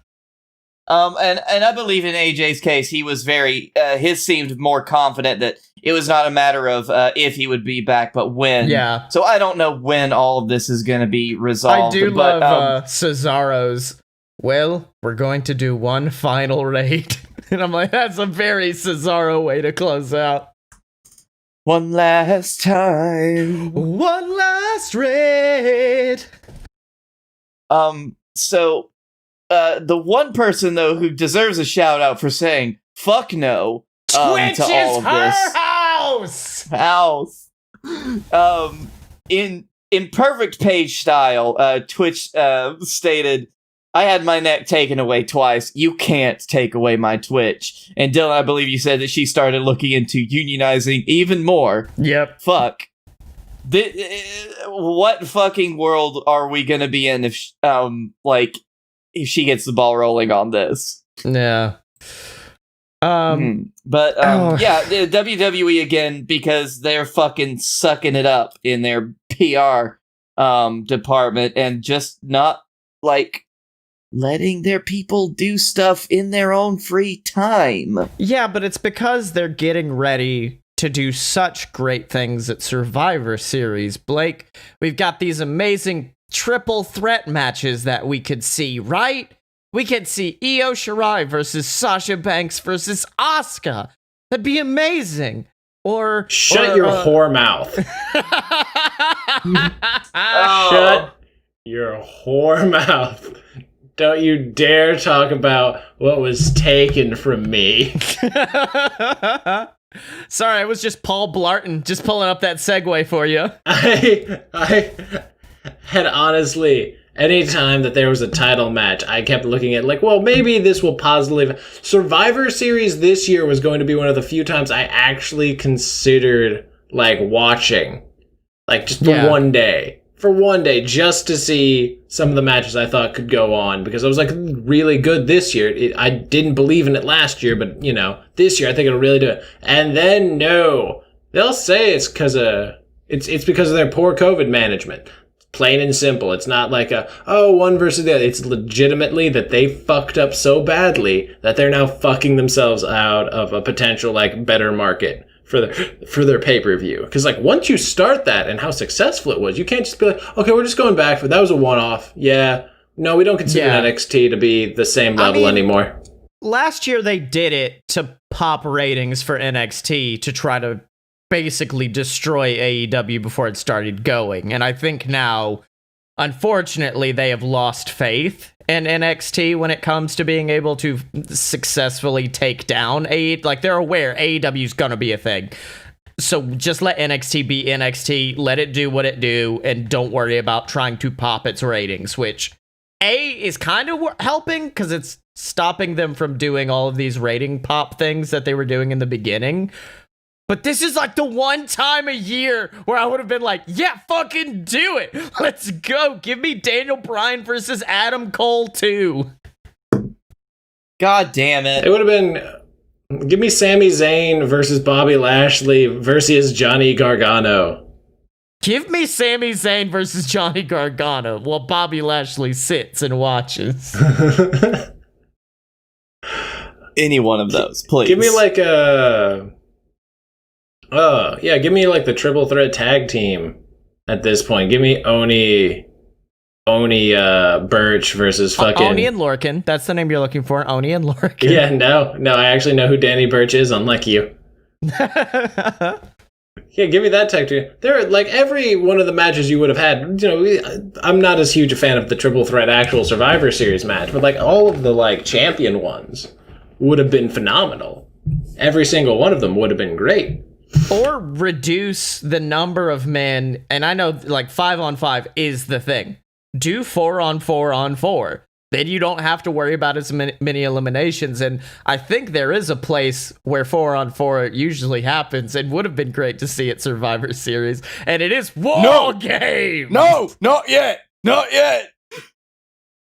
And I believe in AJ's case, he was his seemed more confident that it was not a matter of if he would be back, but when. Yeah. So I don't know when all of this is going to be resolved. I do love Cesaro's, well, we're going to do one final raid. And I'm like, that's a very Cesaro way to close out. One last time. One last raid. So, the one person, though, who deserves a shout-out for saying, fuck no, Twitch to all is of her this. house! In perfect page style, Twitch stated, I had my neck taken away twice. You can't take away my Twitch. And Dylan, I believe you said that she started looking into unionizing even more. Yep. Fuck. What fucking world are we gonna be in if she gets the ball rolling on this? Yeah. Yeah, WWE again, because they're fucking sucking it up in their PR department and just not letting their people do stuff in their own free time. Yeah, but it's because they're getting ready to do such great things at Survivor Series. Blake, we've got these amazing triple threat matches that we could see, right? We could see Io Shirai versus Sasha Banks versus Asuka. That'd be amazing. Shut your whore mouth. Shut your whore mouth. Don't you dare talk about what was taken from me. Sorry, I was just Paul Blarton, just pulling up that segue for you. I had honestly, anytime that there was a title match, I kept looking at maybe this will positively... Survivor Series this year was going to be one of the few times I actually considered watching. Just for one day. for one day just to see some of the matches I thought could go on, because I was like, really good this year. I didn't believe in it last year, but this year I think it'll really do it. And then no, they'll say it's because it's because of their poor COVID management. Plain and simple. It's not like one versus the other. It's legitimately that they fucked up so badly that they're now fucking themselves out of a potential better market for their pay-per-view. Because once you start that and how successful it was, you can't just be like, okay, we're just going back, but that was a one-off. Yeah. No, we don't consider NXT to be the same level anymore. Last year they did it to pop ratings for NXT to try to basically destroy AEW before it started going. And I think now, unfortunately, they have lost faith in NXT when it comes to being able to successfully take down AEW. They're aware AEW is going to be a thing. So just let NXT be NXT, let it do what it do, and don't worry about trying to pop its ratings, which is kind of helping because it's stopping them from doing all of these rating pop things that they were doing in the beginning. But this is the one time a year where I would have been like, yeah, fucking do it. Let's go. Give me Daniel Bryan versus Adam Cole too. God damn it. It would have been, give me Sami Zayn versus Bobby Lashley versus Johnny Gargano. Give me Sami Zayn versus Johnny Gargano while Bobby Lashley sits and watches. Any one of those, please. Give me give me the triple threat tag team at this point. Give me Oni Birch versus fucking Oni and Lorcan. That's the name you're looking for. Oni and Lorcan. Yeah, no, I actually know who Danny Birch is, unlike you. Yeah, give me that tag team. There, every one of the matches you would have had. I'm not as huge a fan of the triple threat actual Survivor Series match, but all of the champion ones would have been phenomenal. Every single one of them would have been great. Or reduce the number of men, and I know 5-on-5 is the thing. Do 4-on-4-on-4. Then you don't have to worry about as many eliminations. And I think there is a place where 4-on-4 usually happens, and would have been great to see at Survivor Series. And it is War Games! No, not yet. Not yet.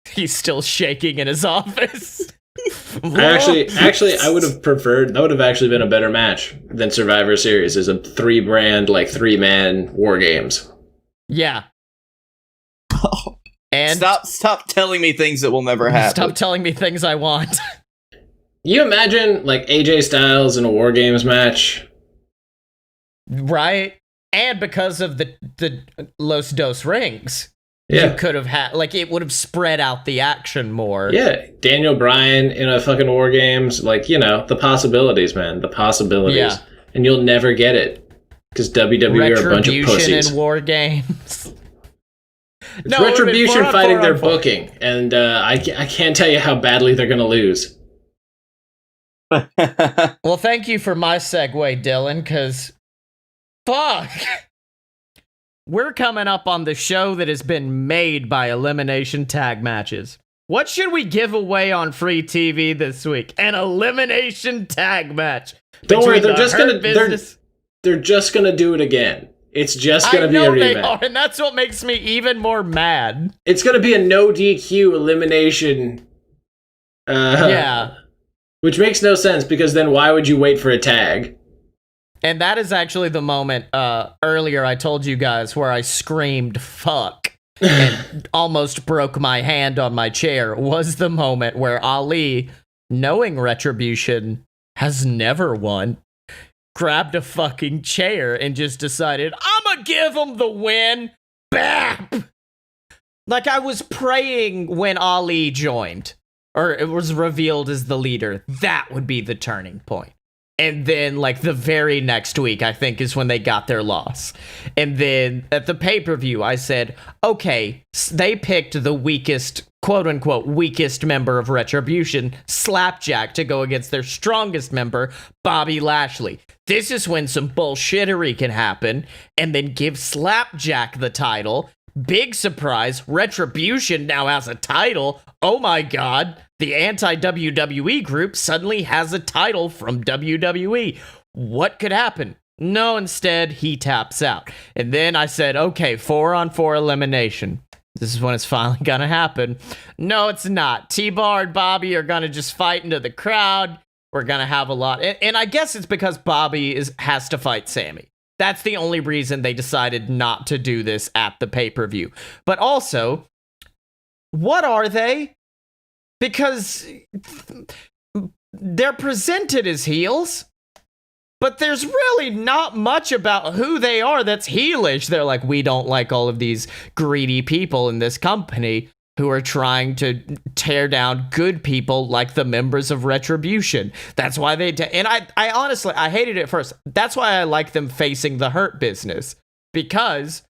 He's still shaking in his office. Actually, I would have preferred, that would have actually been a better match than Survivor Series as a 3-brand, 3-man War Games. Yeah. And stop telling me things that will never happen. Stop telling me things I want. You imagine AJ Styles in a War Games match? Right? And because of the Los Dos rings. Yeah. You could have had, it would have spread out the action more. Yeah, Daniel Bryan in a fucking War Games, the possibilities, man, the possibilities. Yeah. And you'll never get it, because WWE are a bunch of pussies. Retribution in War Games. It's Retribution fighting their booking, and I can't tell you how badly they're going to lose. Well, thank you for my segue, Dylan, because fuck. We're coming up on the show that has been made by elimination tag matches. What should we give away on free TV this week? An elimination tag match. Don't worry, they're just gonna do it again. It's just gonna be a rematch. They are, and that's what makes me even more mad. It's gonna be a no DQ elimination. Yeah. Which makes no sense, because then why would you wait for a tag? And that is actually the moment earlier I told you guys where I screamed fuck and almost broke my hand on my chair, was the moment where Ali, knowing Retribution has never won, grabbed a fucking chair and just decided, I'm gonna give him the win. Bap! I was praying when Ali joined, or it was revealed as the leader, that would be the turning point. And then, the very next week, I think, is when they got their loss. And then at the pay-per-view, I said, okay, they picked the weakest, quote-unquote, weakest member of Retribution, Slapjack, to go against their strongest member, Bobby Lashley. This is when some bullshittery can happen, and then give Slapjack the title. Big surprise, Retribution now has a title. Oh my god, the anti-WWE group suddenly has a title from WWE. What could happen? No, instead, he taps out. And then I said, okay, 4-on-4 elimination. This is when it's finally gonna happen. No, it's not. T-Bar and Bobby are gonna just fight into the crowd. We're gonna have a lot. And I guess it's because Bobby has to fight Sammy. That's the only reason they decided not to do this at the pay-per-view. But also, what are they? Because they're presented as heels, but there's really not much about who they are that's heelish. They're like, we don't like all of these greedy people in this company who are trying to tear down good people like the members of Retribution. That's why they... and I honestly, I hated it at first. That's why I like them facing the Hurt Business. Because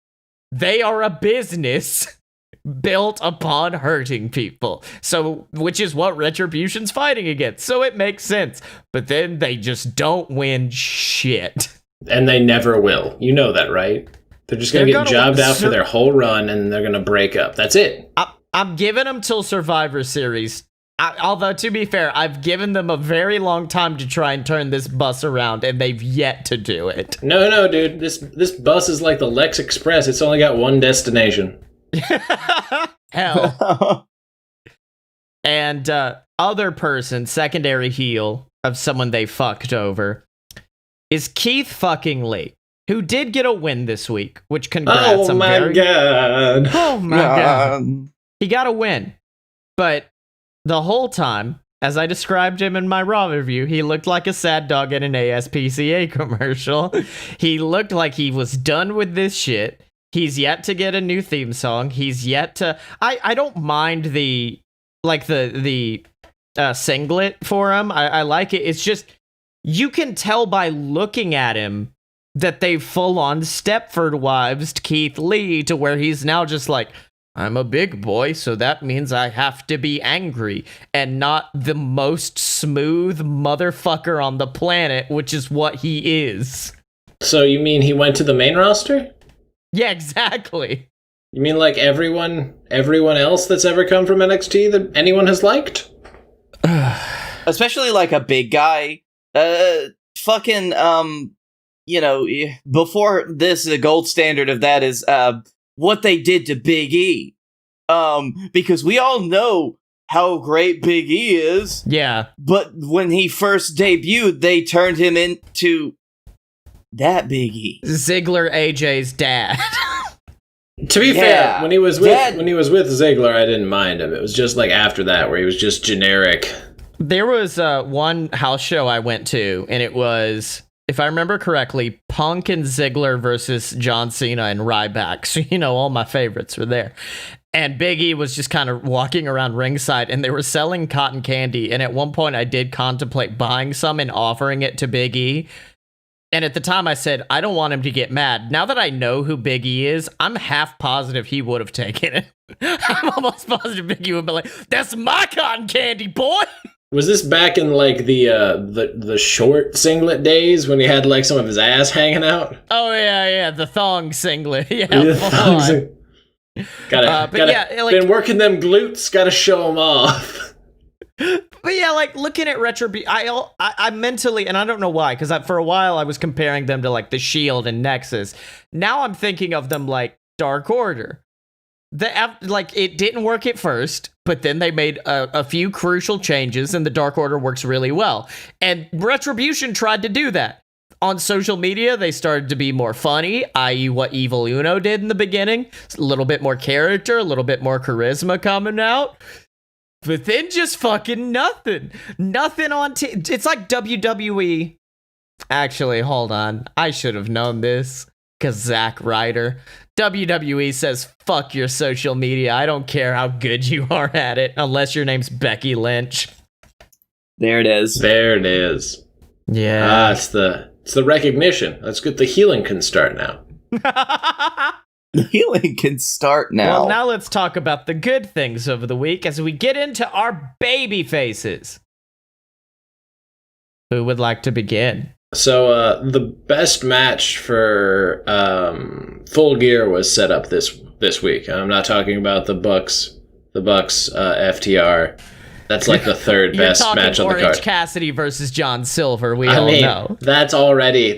they are a business built upon hurting people. So, which is what Retribution's fighting against. So it makes sense. But then they just don't win shit. And they never will. You know that, right? They're just going to get jobbed out for their whole run, and they're going to break up. That's it. I'm giving them till Survivor Series. Although, to be fair, I've given them a very long time to try and turn this bus around, and they've yet to do it. No, dude. This bus is like the Lex Express. It's only got one destination. Hell. And other person, secondary heel of someone they fucked over, is Keith fucking Lee, who did get a win this week, which congrats. Oh my god. Oh my god. He got a win. But the whole time, as I described him in my Raw review, he looked like a sad dog in an ASPCA commercial. He looked like he was done with this shit. He's yet to get a new theme song. He's yet to... I don't mind the singlet for him. I like it. It's just, you can tell by looking at him that they've full-on Stepford Wives'd Keith Lee to where he's now just like, I'm a big boy, so that means I have to be angry and not the most smooth motherfucker on the planet, which is what he is. So you mean he went to the main roster? Yeah, exactly. You mean like everyone else that's ever come from NXT that anyone has liked? Especially like a big guy. Before this, the gold standard of that is what they did to Big E. Because we all know how great Big E is. Yeah. But when he first debuted, they turned him into that Big E. Ziggler AJ's dad. To be fair, when he was with Ziggler, I didn't mind him. It was just like after that where he was just generic. There was one house show I went to, and it was, if I remember correctly, Punk and Ziggler versus John Cena and Ryback. So, all my favorites were there. And Big E was just kind of walking around ringside, and they were selling cotton candy. And at one point, I did contemplate buying some and offering it to Big E. And at the time, I said, I don't want him to get mad. Now that I know who Big E is, I'm half positive he would have taken it. I'm almost positive Big E would be like, that's my cotton candy, boy! Was this back in like the short singlet days when he had like some of his ass hanging out? Oh yeah, the thong singlet. Yeah, been working them glutes. Gotta show them off. But yeah, like looking at Retribution, I mentally, and I don't know why, because for a while I was comparing them to like the Shield and Nexus. Now I'm thinking of them like Dark Order. It didn't work at first, but then they made a few crucial changes, and the Dark Order works really well. And Retribution tried to do that. On social media, they started to be more funny, i.e. what Evil Uno did in the beginning. A little bit more character, a little bit more charisma coming out. But then just fucking nothing. Nothing on... It's like WWE... Actually, hold on. I should have known this. Because Zack Ryder. WWE says, fuck your social media. I don't care how good you are at it. Unless your name's Becky Lynch. There it is. Yeah. It's the recognition. That's good. The healing can start now. The healing can start now. Well, now let's talk about the good things of the week as we get into our baby faces. Who would like to begin? So, the best match for Full Gear was set up this week. I'm not talking about the Bucks FTR. That's like the third best match on the card. Orange Cassidy versus John Silver. We all know. That's already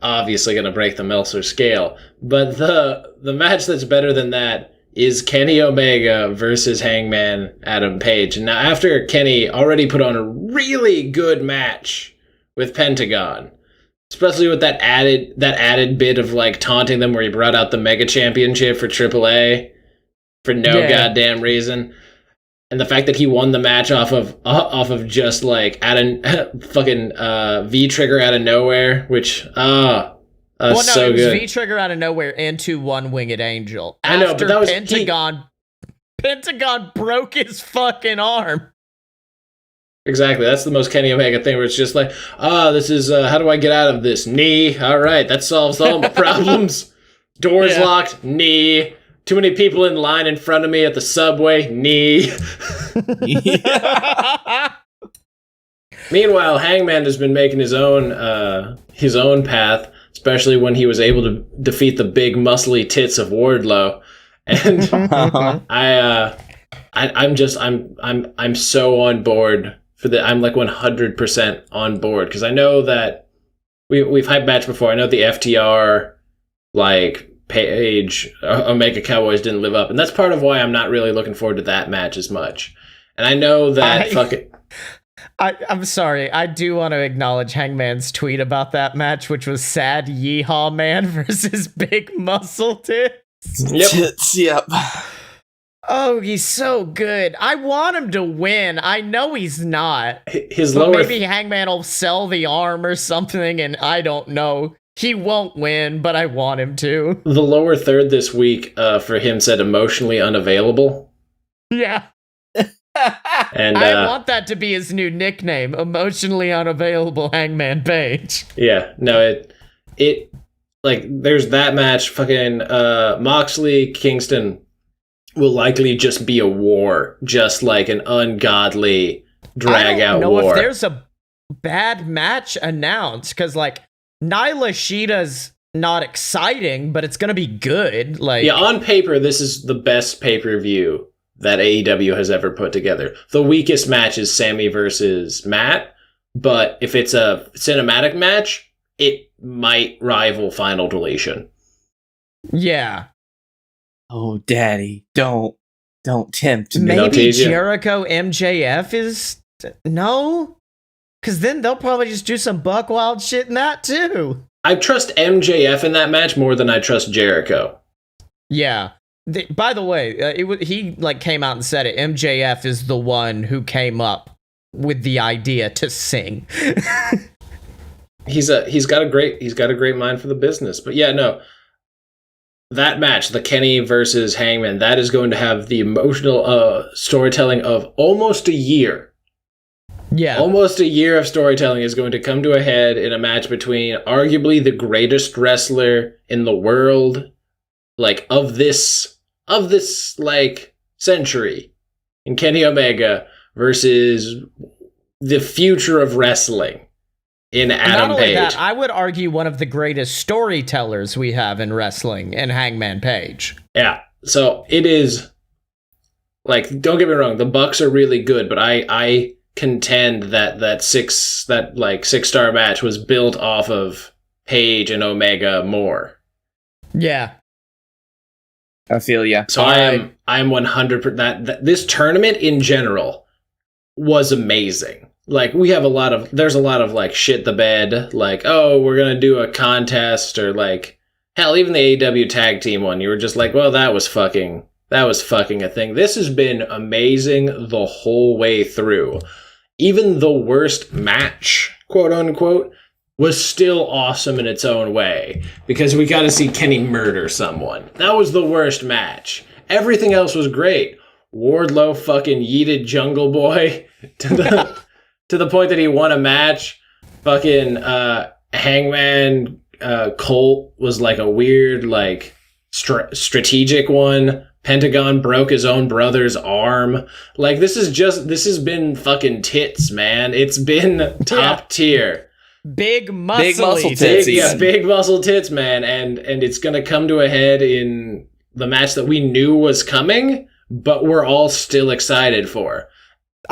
obviously going to break the Meltzer scale. But the match that's better than that is Kenny Omega versus Hangman Adam Page. And now after Kenny already put on a really good match with Pentagon, especially with that added bit of like taunting them where he brought out the Mega Championship for AAA for no goddamn reason. And the fact that he won the match off of just like fucking V-trigger out of nowhere, which so it was good. V-trigger out of nowhere into One Winged Angel. I know, but that was Pentagon broke his fucking arm. Exactly, that's the most Kenny Omega thing, where it's just like, this is how do I get out of this? Knee. All right, that solves all my problems. Doors locked. Knee. Too many people in line in front of me at the subway. Knee. Meanwhile, Hangman has been making his own path, especially when he was able to defeat the big muscly tits of Wardlow. And I'm so on board for the. I'm like 100% on board because I know that we've hyped match before. I know the FTR like Page Omega Cowboys didn't live up, and that's part of why I'm not really looking forward to that match as much. And I know that I'm sorry. I do want to acknowledge Hangman's tweet about that match, which was sad Yeehaw Man versus Big Muscle Tits. Yep. Oh, he's so good. I want him to win. I know he's not. Maybe Hangman will sell the arm or something, and I don't know. He won't win, but I want him to. The lower third this week for him said emotionally unavailable. Yeah. And I want that to be his new nickname, emotionally unavailable Hangman Page. Yeah, no, it like there's that match. Fucking Moxley Kingston will likely just be a war, just like an ungodly drag out war. I don't know if there's a bad match announced because like Nyla Sheeta's not exciting, but it's gonna be good. Like, yeah, on paper, this is the best pay-per-view that AEW has ever put together. The weakest match is Sammy versus Matt, but if it's a cinematic match, it might rival Final Deletion. Yeah. Oh, Daddy, don't tempt me. Maybe Jericho MJF is no, because then they'll probably just do some buck wild shit in that too. I trust MJF in that match more than I trust Jericho. Yeah. By the way, he like came out and said it. MJF is the one who came up with the idea to sing. He's got a great mind for the business. But yeah, no. That match, the Kenny versus Hangman, that is going to have the emotional storytelling of almost a year. Yeah. Almost a year of storytelling is going to come to a head in a match between arguably the greatest wrestler in the world, like of this like century, in Kenny Omega versus the future of wrestling in Adam Not Page. only that, I would argue one of the greatest storytellers we have in wrestling in Hangman Page. Yeah. So it is like, don't get me wrong, the Bucks are really good, but I contend that six-star match was built off of Page and Omega more. Yeah. I feel ya. So I'm 100%. That this tournament in general was amazing. Like there's a lot of like shit the bed, like, oh, we're gonna do a contest, or like hell, even the AEW tag team one, you were just like, well, that was fucking a thing. This has been amazing the whole way through. Even the worst match, quote unquote, was still awesome in its own way, because we got to see Kenny murder someone. That was the worst match. Everything else was great. Wardlow fucking yeeted Jungle Boy to the point that he won a match. Fucking Hangman Colt was like a weird like strategic one. Pentagon broke his own brother's arm. Like this has been fucking tits, man. It's been top tier. Big muscle tits. Big muscle tits, man. And it's gonna come to a head in the match that we knew was coming, but we're all still excited for.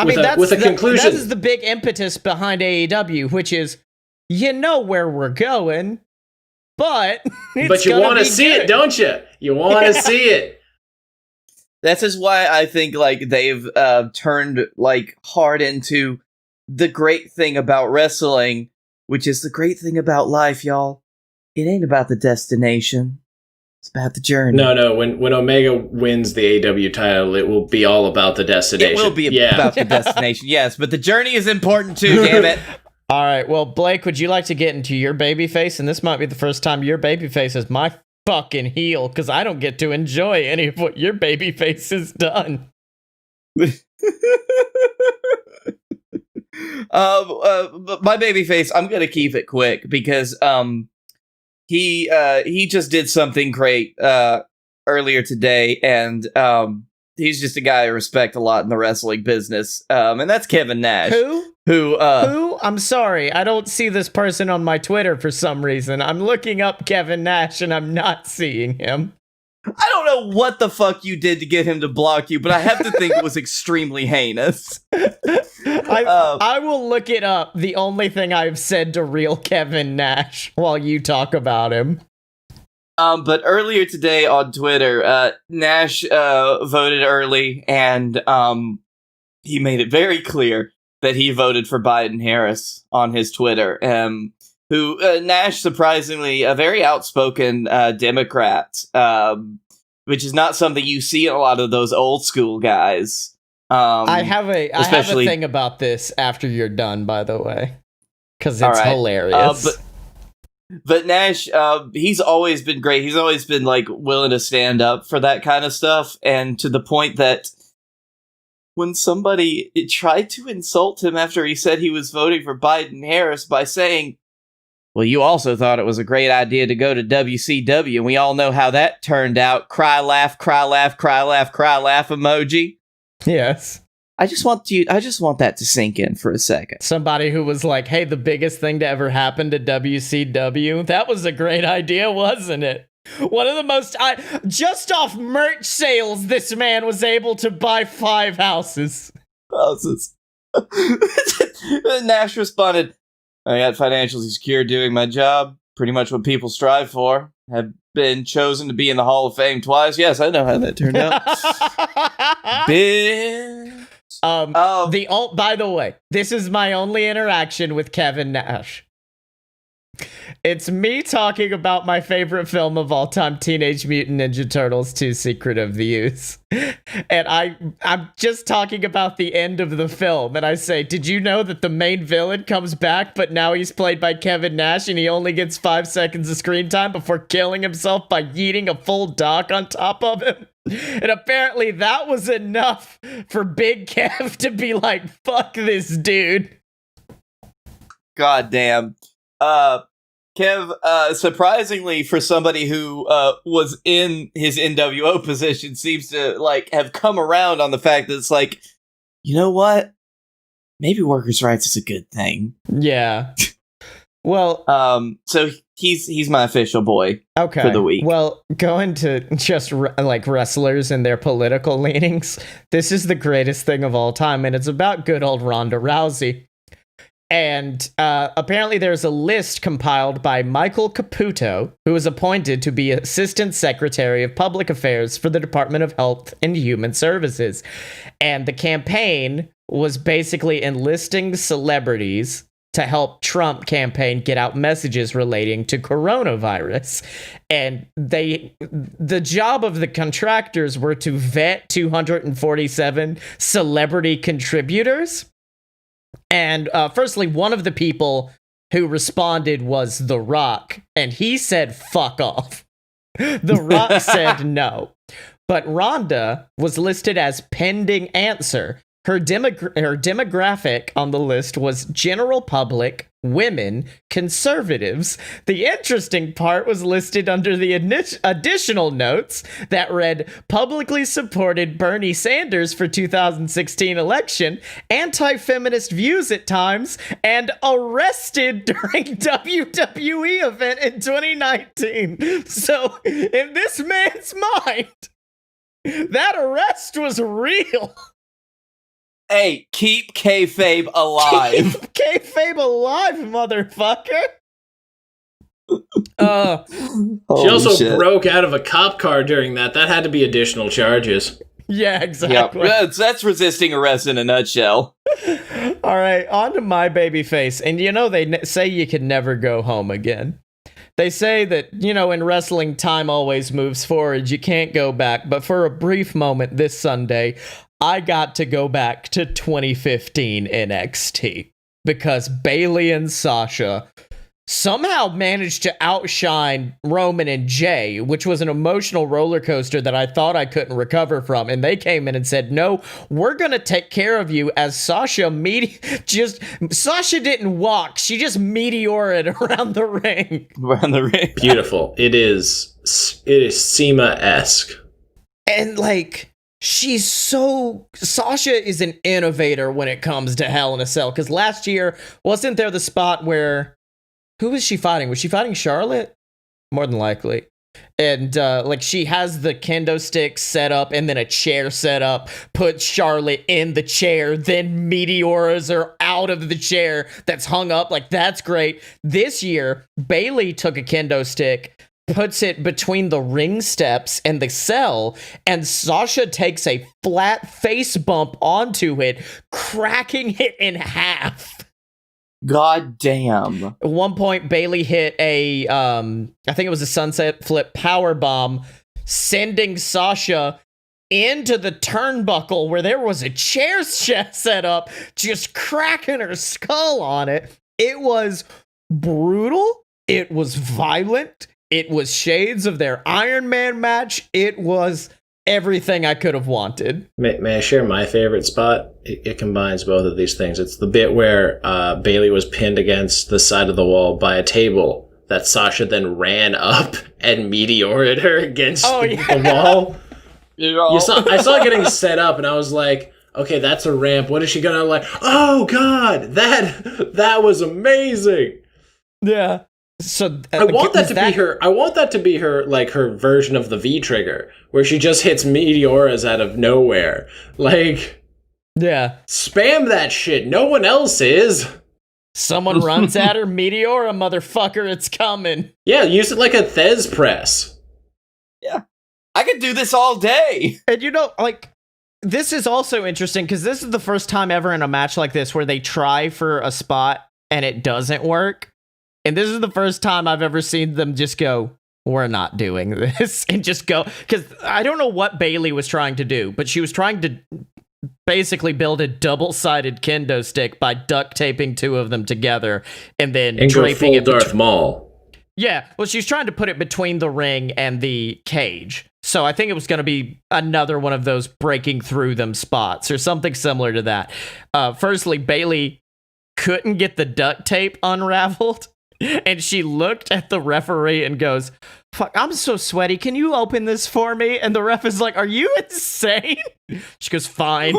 With a conclusion. That is the big impetus behind AEW, which is, you know where we're going. but but you want to see it, don't you? You want to see it. That's just why I think like they've turned like hard into the great thing about wrestling, which is the great thing about life, y'all. It ain't about the destination. It's about the journey. No. When Omega wins the AW title, it will be all about the destination. It will be about the destination, yes. But the journey is important too, damn it. All right, well, Blake, would you like to get into your babyface? And this might be the first time your babyface is my fucking heel, because I don't get to enjoy any of what your babyface has done. My babyface, I'm gonna keep it quick because he just did something great earlier today, and he's just a guy I respect a lot in the wrestling business, and that's Kevin Nash. Who? I'm sorry, I don't see this person on my Twitter for some reason. I'm looking up Kevin Nash and I'm not seeing him. I don't know what the fuck you did to get him to block you, but I have to think it was extremely heinous. I will look it up. The only thing I've said to real Kevin Nash while you talk about him. But earlier today on Twitter, Nash voted early, and he made it very clear that he voted for Biden-Harris on his Twitter. Nash, surprisingly, a very outspoken Democrat, which is not something you see in a lot of those old school guys. I have a thing about this after you're done, by the way, because it's hilarious. But Nash, he's always been great. He's always been like willing to stand up for that kind of stuff, and to the point that when somebody tried to insult him after he said he was voting for Biden-Harris by saying, well, you also thought it was a great idea to go to WCW, and we all know how that turned out. Cry, laugh, cry, laugh, cry, laugh, cry, laugh emoji. Yes. I just want that to sink in for a second. Somebody who was like, hey, the biggest thing to ever happen to WCW, that was a great idea, wasn't it? One of the most, just off merch sales, this man was able to buy 5 houses. Nash responded, I got financially secure doing my job, pretty much what people strive for. Have been chosen to be in the Hall of Fame twice. Yes, I know how that turned out. By the way, this is my only interaction with Kevin Nash. It's me talking about my favorite film of all time, Teenage Mutant Ninja Turtles 2: Secret of the Ooze. And I'm just talking about the end of the film, and I say, did you know that the main villain comes back, but now he's played by Kevin Nash, and he only gets 5 seconds of screen time before killing himself by yeeting a full dock on top of him? And apparently that was enough for Big Kev to be like, fuck this dude. God damn. Kev, surprisingly for somebody who was in his NWO position, seems to like have come around on the fact that it's like, you know what? Maybe workers' rights is a good thing. Yeah. Well, so he's my official boy for the week. Well, going to just like wrestlers and their political leanings, this is the greatest thing of all time, and it's about good old Ronda Rousey. And apparently there's a list compiled by Michael Caputo, who was appointed to be Assistant Secretary of Public Affairs for the Department of Health and Human Services. And the campaign was basically enlisting celebrities to help Trump campaign get out messages relating to coronavirus. And the job of the contractors were to vet 247 celebrity contributors. And firstly, one of the people who responded was The Rock, and he said, fuck off. The Rock said no. But Rhonda was listed as pending answer. Her demographic on the list was general public, women, conservatives. The interesting part was listed under the additional notes that read, publicly supported Bernie Sanders for 2016 election, anti-feminist views at times, and arrested during WWE event in 2019. So, in this man's mind, that arrest was real. Hey, keep kayfabe alive. Keep kayfabe alive, motherfucker. She also broke out of a cop car during that. That had to be additional charges. Yeah, exactly. Yeah, that's resisting arrest in a nutshell. All right, on to my baby face. And they say you can never go home again. They say that, in wrestling, time always moves forward. You can't go back. But for a brief moment this Sunday, I got to go back to 2015 NXT because Bayley and Sasha somehow managed to outshine Roman and Jay, which was an emotional roller coaster that I thought I couldn't recover from. And they came in and said, no, we're going to take care of you, as Sasha didn't walk. She just meteored around the ring. Around the ring. Beautiful. It is SEMA-esque. And Sasha is an innovator when it comes to Hell in a Cell. Because last year, wasn't there the spot where, who was she fighting? Was she fighting Charlotte? More than likely. And she has the kendo stick set up and then a chair set up, put Charlotte in the chair, then meteors her out of the chair that's hung up. That's great. This year, Bayley took a kendo stick, puts it between the ring steps and the cell, and Sasha takes a flat face bump onto it, cracking it in half. God damn. At one point, Bayley hit I think it was a sunset flip power bomb, sending Sasha into the turnbuckle where there was a chair set up, just cracking her skull on it. It was brutal. It was violent. It was shades of their Iron Man match. It was everything I could have wanted. May I share my favorite spot? It combines both of these things. It's the bit where Bayley was pinned against the side of the wall by a table that Sasha then ran up and meteored her against the wall. I saw it getting set up, and I was like, okay, that's a ramp. What is she gonna Oh God, that was amazing. Yeah. So I want that to be her. I want that to be her, her version of the V trigger, where she just hits meteoras out of nowhere. Yeah, spam that shit. No one else is. Someone runs at her, meteora, motherfucker, it's coming. Yeah, use it like a Thez press. Yeah, I could do this all day. And this is also interesting because this is the first time ever in a match like this where they try for a spot and it doesn't work. And this is the first time I've ever seen them just go, we're not doing this, and just go. Because I don't know what Bayley was trying to do, but she was trying to basically build a double-sided kendo stick by duct taping two of them together and then draping it. Darth Maul. Yeah, well, she's trying to put it between the ring and the cage. So I think it was going to be another one of those breaking through them spots or something similar to that. Firstly, Bayley couldn't get the duct tape unraveled. And she looked at the referee and goes, fuck, I'm so sweaty. Can you open this for me? And the ref is like, are you insane? She goes, fine.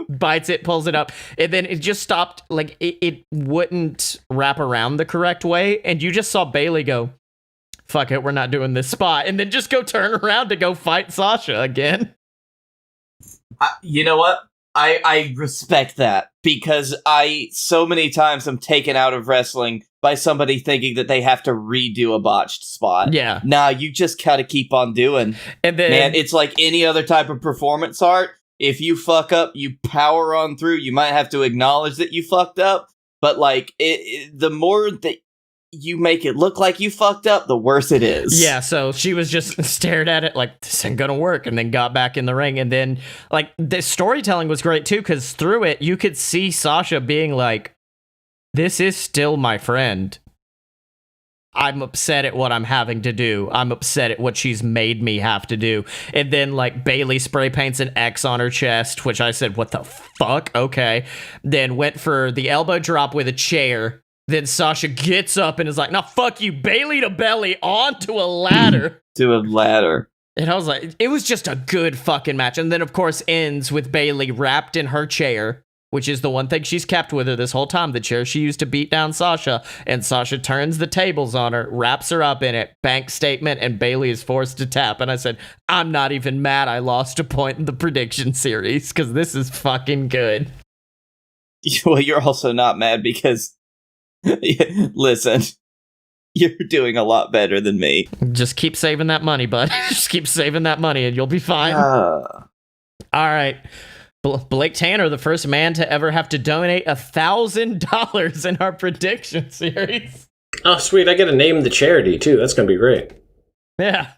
Bites it, pulls it up. And then it just stopped. It wouldn't wrap around the correct way. And you just saw Bayley go, fuck it, we're not doing this spot. And then just go turn around to go fight Sasha again. You know what? I respect that because so many times I'm taken out of wrestling by somebody thinking that they have to redo a botched spot. Yeah. Nah, you just gotta keep on doing. And then, man, it's like any other type of performance art. If you fuck up, you power on through. You might have to acknowledge that you fucked up, but the more that you make it look like you fucked up, the worse it is. Yeah, so she was just stared at it like, this ain't gonna work, and then got back in the ring. And then, the storytelling was great, too, because through it, you could see Sasha being like, this is still my friend. I'm upset at what I'm having to do. I'm upset at what she's made me have to do. And then, Bayley spray paints an X on her chest, which I said, what the fuck? Okay. Then went for the elbow drop with a chair. Then Sasha gets up and is like, no, fuck you, Bayley to belly onto a ladder. To a ladder. And I was like, it was just a good fucking match. And then, of course, ends with Bayley wrapped in her chair, which is the one thing she's kept with her this whole time, the chair she used to beat down Sasha. And Sasha turns the tables on her, wraps her up in it, bank statement, and Bayley is forced to tap. And I said, I'm not even mad I lost a point in the prediction series, because this is fucking good. Well, you're also not mad because... Listen, You're doing a lot better than me. Just keep saving that money, bud. Just keep saving that money and you'll be fine. All right. Blake Tanner, the first man to ever have to donate $1,000 in our prediction series. Oh, sweet. I get to name the charity, too. That's going to be great. Yeah.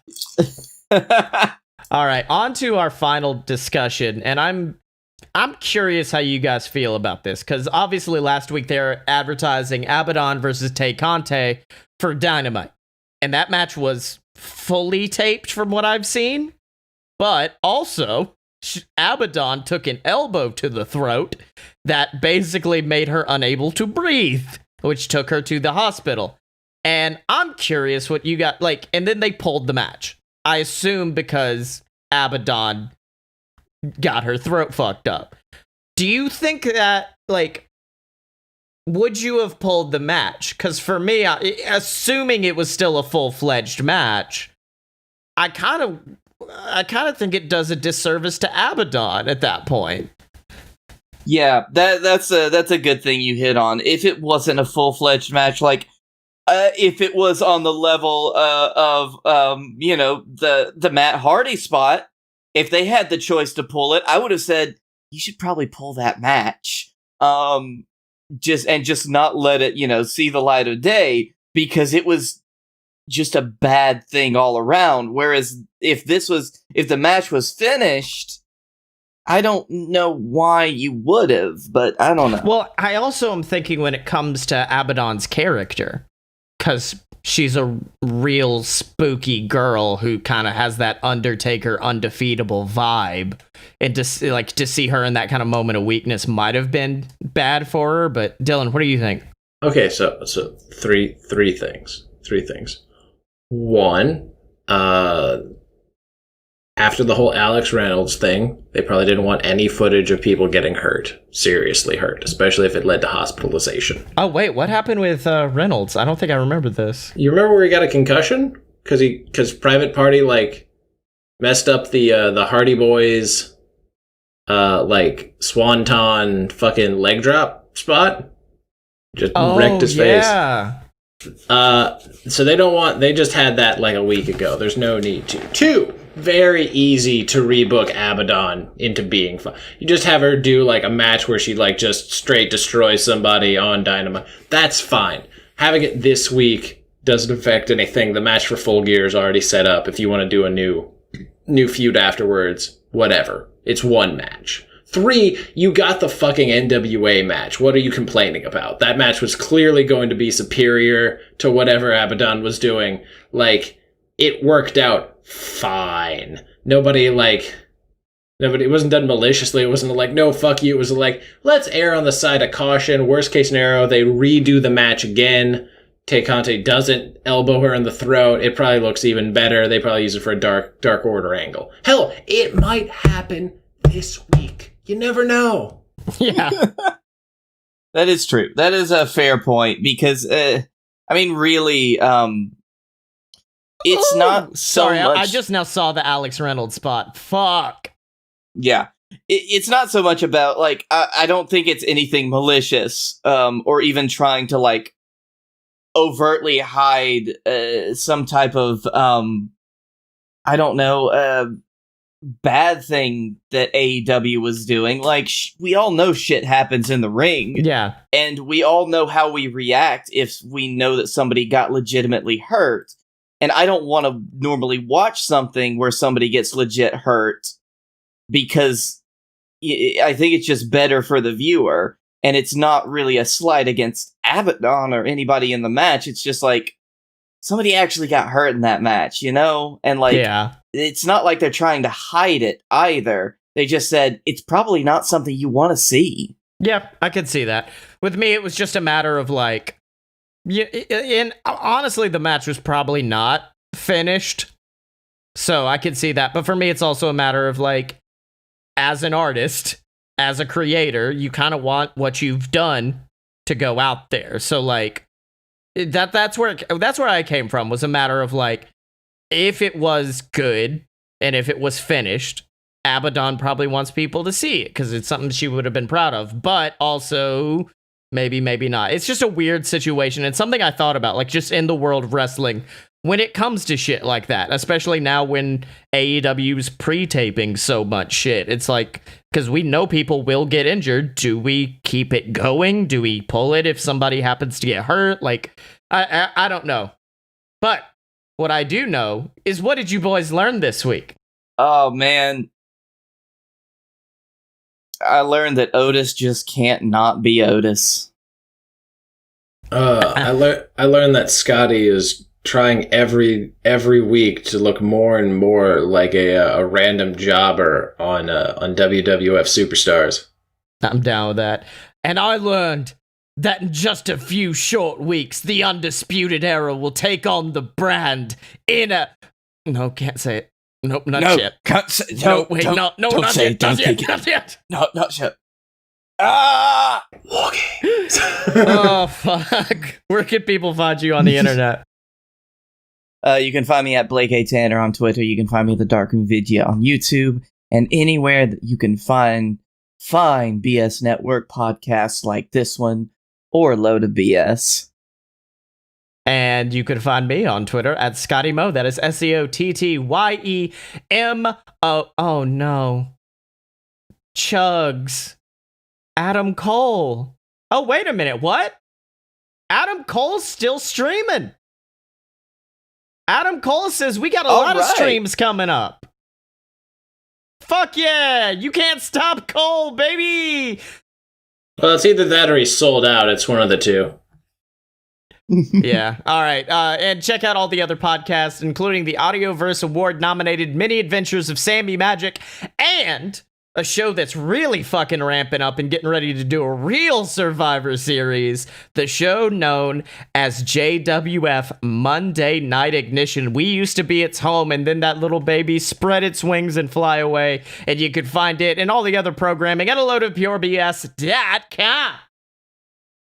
All right. On to our final discussion. And I'm curious how you guys feel about this, because obviously last week they were advertising Abaddon versus Tay Conte for Dynamite. And that match was fully taped from what I've seen. But also, Abaddon took an elbow to the throat that basically made her unable to breathe, which took her to the hospital. And I'm curious what you got, like, and then they pulled the match. I assume because Abaddon got her throat fucked up. Do you think that, like, would you have pulled the match? Because for me, assuming it was still a full-fledged match, I kind of think it does a disservice to Abaddon at that point. Yeah, that's a good thing you hit on. If it wasn't a full-fledged match, like, if it was on the level of the Matt Hardy spot, if they had the choice to pull it, I would have said you should probably pull that match. Just not let it, see the light of day, because it was just a bad thing all around. Whereas if the match was finished, I don't know why you would have, but I don't know. Well, I also am thinking when it comes to Abaddon's character, because she's a real spooky girl who kind of has that Undertaker undefeatable vibe, and to see her in that kind of moment of weakness might have been bad for her. But Dylan, what do you think? Okay, so three things. One, after the whole Alex Reynolds thing, they probably didn't want any footage of people getting hurt, seriously hurt, especially if it led to hospitalization. Oh, wait, what happened with Reynolds? I don't think I remember this. You remember where he got a concussion? Because Private Party, messed up the Hardy Boys, Swanton fucking leg drop spot? Just wrecked his face. So they just had that a week ago. There's no need to. Two, very easy to rebook Abaddon into being fun. You just have her do a match where she just straight destroys somebody on Dynamite. That's fine. Having it this week doesn't affect anything. The match for Full Gear is already set up. If you want to do a new feud afterwards, whatever. It's one match. 3, you got the fucking NWA match. What are you complaining about? That match was clearly going to be superior to whatever Abaddon was doing. It worked out fine. Nobody, it wasn't done maliciously. It wasn't no, fuck you. It was let's err on the side of caution. Worst case scenario, they redo the match again. Tay Conte doesn't elbow her in the throat. It probably looks even better. They probably use it for a Dark Order angle. Hell, it might happen this week. You never know. Yeah. That is true. That is a fair point, because, really, it's not so sorry, much... I just now saw the Alex Reynolds spot. Fuck. Yeah. It's not so much about, I don't think it's anything malicious, or even trying to, overtly hide some type of, I don't know, bad thing that AEW was doing. We all know shit happens in the ring. Yeah. And we all know how we react if we know that somebody got legitimately hurt. And I don't want to normally watch something where somebody gets legit hurt, because I think it's just better for the viewer. And it's not really a slight against Abaddon or anybody in the match. It's just somebody actually got hurt in that match, And yeah. It's not like they're trying to hide it either. They just said it's probably not something you want to see. Yeah, I could see that. With me, it was just a matter of and honestly, the match was probably not finished, so I could see that. But for me, it's also a matter of as an artist, as a creator, you kind of want what you've done to go out there. So that's where I came from, was a matter of if it was good and if it was finished, Abaddon probably wants people to see it because it's something she would have been proud of. But also, maybe, maybe not. It's just a weird situation. It's something I thought about, like just in the world of wrestling when it comes to shit like that, especially now when AEW's pre-taping so much shit. It's like, because we know people will get injured. Do we keep it going? Do we pull it if somebody happens to get hurt? Like, I don't know. But what I do know is, what did you boys learn this week? Oh, man. I learned that Otis just can't not be Otis. I learned that Scottye is trying every week to look more and more like a random jobber on WWF Superstars. I'm down with that. And I learned that in just a few short weeks, the Undisputed Era will take on the brand in a... No, can't say it. Nope, not yet. Can't say, No, wait, no, don't not say yet, it, don't not take yet, it. not yet. No, not yet. Ah! Walking. Oh, fuck. Where can people find you on the internet? You can find me at Blake A. Tanner on Twitter. You can find me at The Darkroom Vidya on YouTube. And anywhere that you can find BS Network podcasts like this one or Load of BS. And you can find me on Twitter at Scottye Moore. That is SCOTTYEMO. Oh, no. Chugs. Adam Cole. Oh, wait a minute. What? Adam Cole's still streaming. Adam Cole says we got a lot of streams coming up. Fuck yeah. You can't stop Cole, baby. Well, it's either that or he's sold out. It's one of the two. Yeah. All right. And check out all the other podcasts, including the Audioverse Award-nominated Mini Adventures of Sammy Magic, and a show that's really fucking ramping up and getting ready to do a real Survivor Series, the show known as JWF Monday Night Ignition. We used to be its home, and then that little baby spread its wings and fly away, and you could find it and all the other programming at AloadofPureBS.com.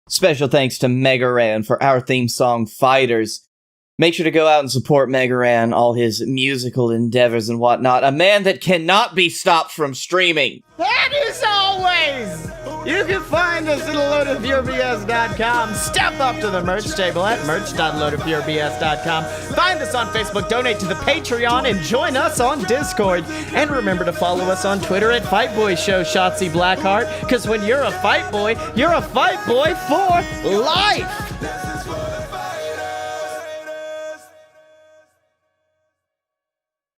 Special thanks to Mega Ran for our theme song, Fighters. Make sure to go out and support Mega Ran, all his musical endeavors and whatnot. A man that cannot be stopped from streaming. That is always! You can find us at AloadofPureBS.com. Step up to the merch table at merch.loadofpurebs.com. Find us on Facebook, donate to the Patreon, and join us on Discord. And remember to follow us on Twitter at Fightboy Show Shotzi Blackheart, because when you're a fight boy for life!